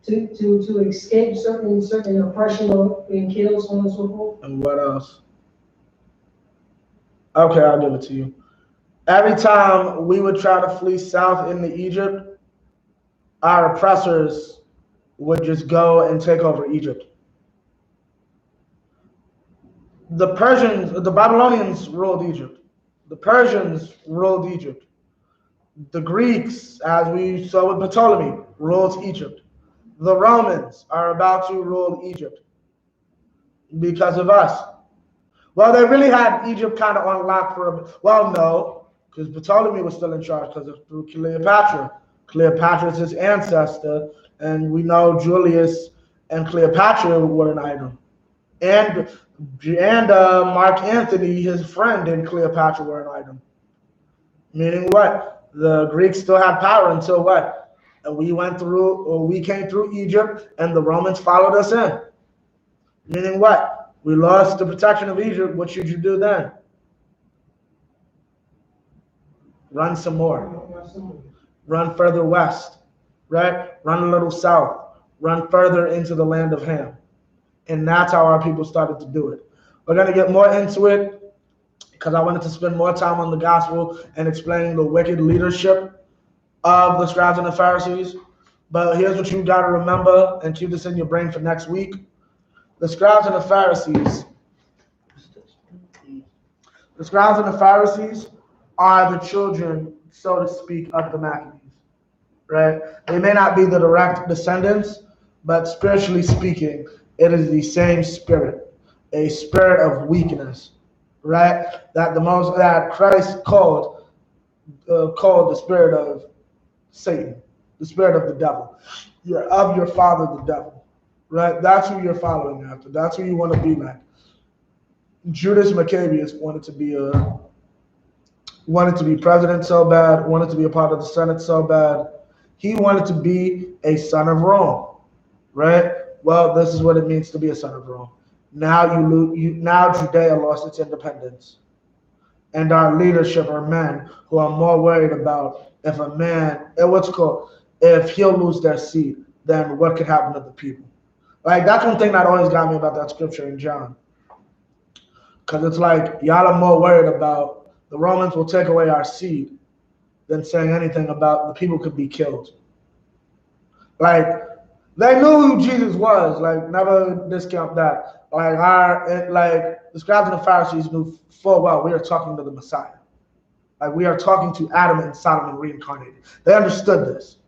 to escape certain oppression or being killed, so on and so forth. And what else? Okay, I'll give it to you. Every time we would try to flee south into Egypt, our oppressors would just go and take over Egypt. The Persians, the Babylonians ruled Egypt. The Persians ruled Egypt. The Greeks, as we saw with Ptolemy, ruled Egypt. The Romans are about to rule Egypt because of us. Well, they really had Egypt kind of on lock for a, well, no, because Ptolemy was still in charge because of through Cleopatra. Cleopatra is his ancestor, and we know Julius and Cleopatra were an item. And Mark Antony, his friend, and Cleopatra were an item. Meaning what? The Greeks still had power until what? We came through Egypt, and the Romans followed us in. Meaning what? We lost the protection of Egypt. What should you do then? Run some more. Run further west, right? Run a little south. Run further into the land of Ham. And that's how our people started to do it. We're going to get more into it because I wanted to spend more time on the gospel and explaining the wicked leadership of the scribes and the Pharisees. But here's what you got to remember and keep this in your brain for next week. The scribes and the Pharisees are the children, so to speak, of the Maccabees, right? They may not be the direct descendants, but spiritually speaking, it is the same spirit, a spirit of weakness, right? That Christ called the spirit of Satan, the spirit of the devil. You're of your father, the devil, right? That's who you're following after. That's who you want to be like. Judas Maccabeus wanted to be president so bad, wanted to be a part of the Senate so bad. He wanted to be a son of Rome, right? Well, this is what it means to be a son of Rome. Now now Judea lost its independence, and our leadership are men who are more worried about if he'll lose their seat, then what could happen to the people. Like, that's one thing that always got me about that scripture in John, because it's like y'all are more worried about the Romans will take away our seed than saying anything about the people could be killed. Like, they knew who Jesus was. Like, never discount that. Like the scribes and the Pharisees knew full well we are talking to the Messiah. Like, we are talking to Adam and Solomon reincarnated. They understood this.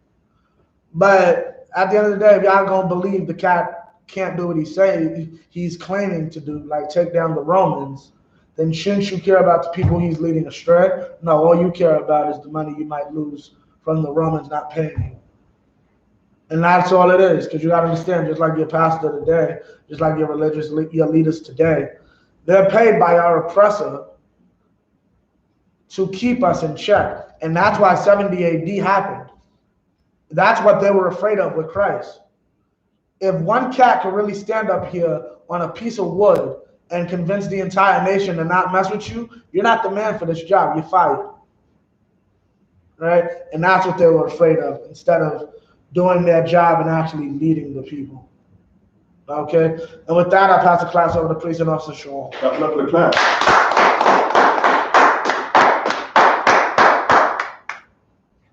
But at the end of the day, if y'all gonna believe the cat can't do what he's claiming to do, like take down the Romans, then shouldn't you care about the people he's leading astray? No, all you care about is the money you might lose from the Romans not paying you. And that's all it is, because you got to understand, just like your pastor today, just like your leaders today, they're paid by our oppressor to keep us in check. And that's why 70 AD happened. That's what they were afraid of with Christ. If one cat could really stand up here on a piece of wood and convince the entire nation to not mess with you, you're not the man for this job. You're fired. Right? And that's what they were afraid of, instead of doing their job and actually leading the people. Okay? And with that, I pass the class over to Police and Officer Shaw. Look at the class.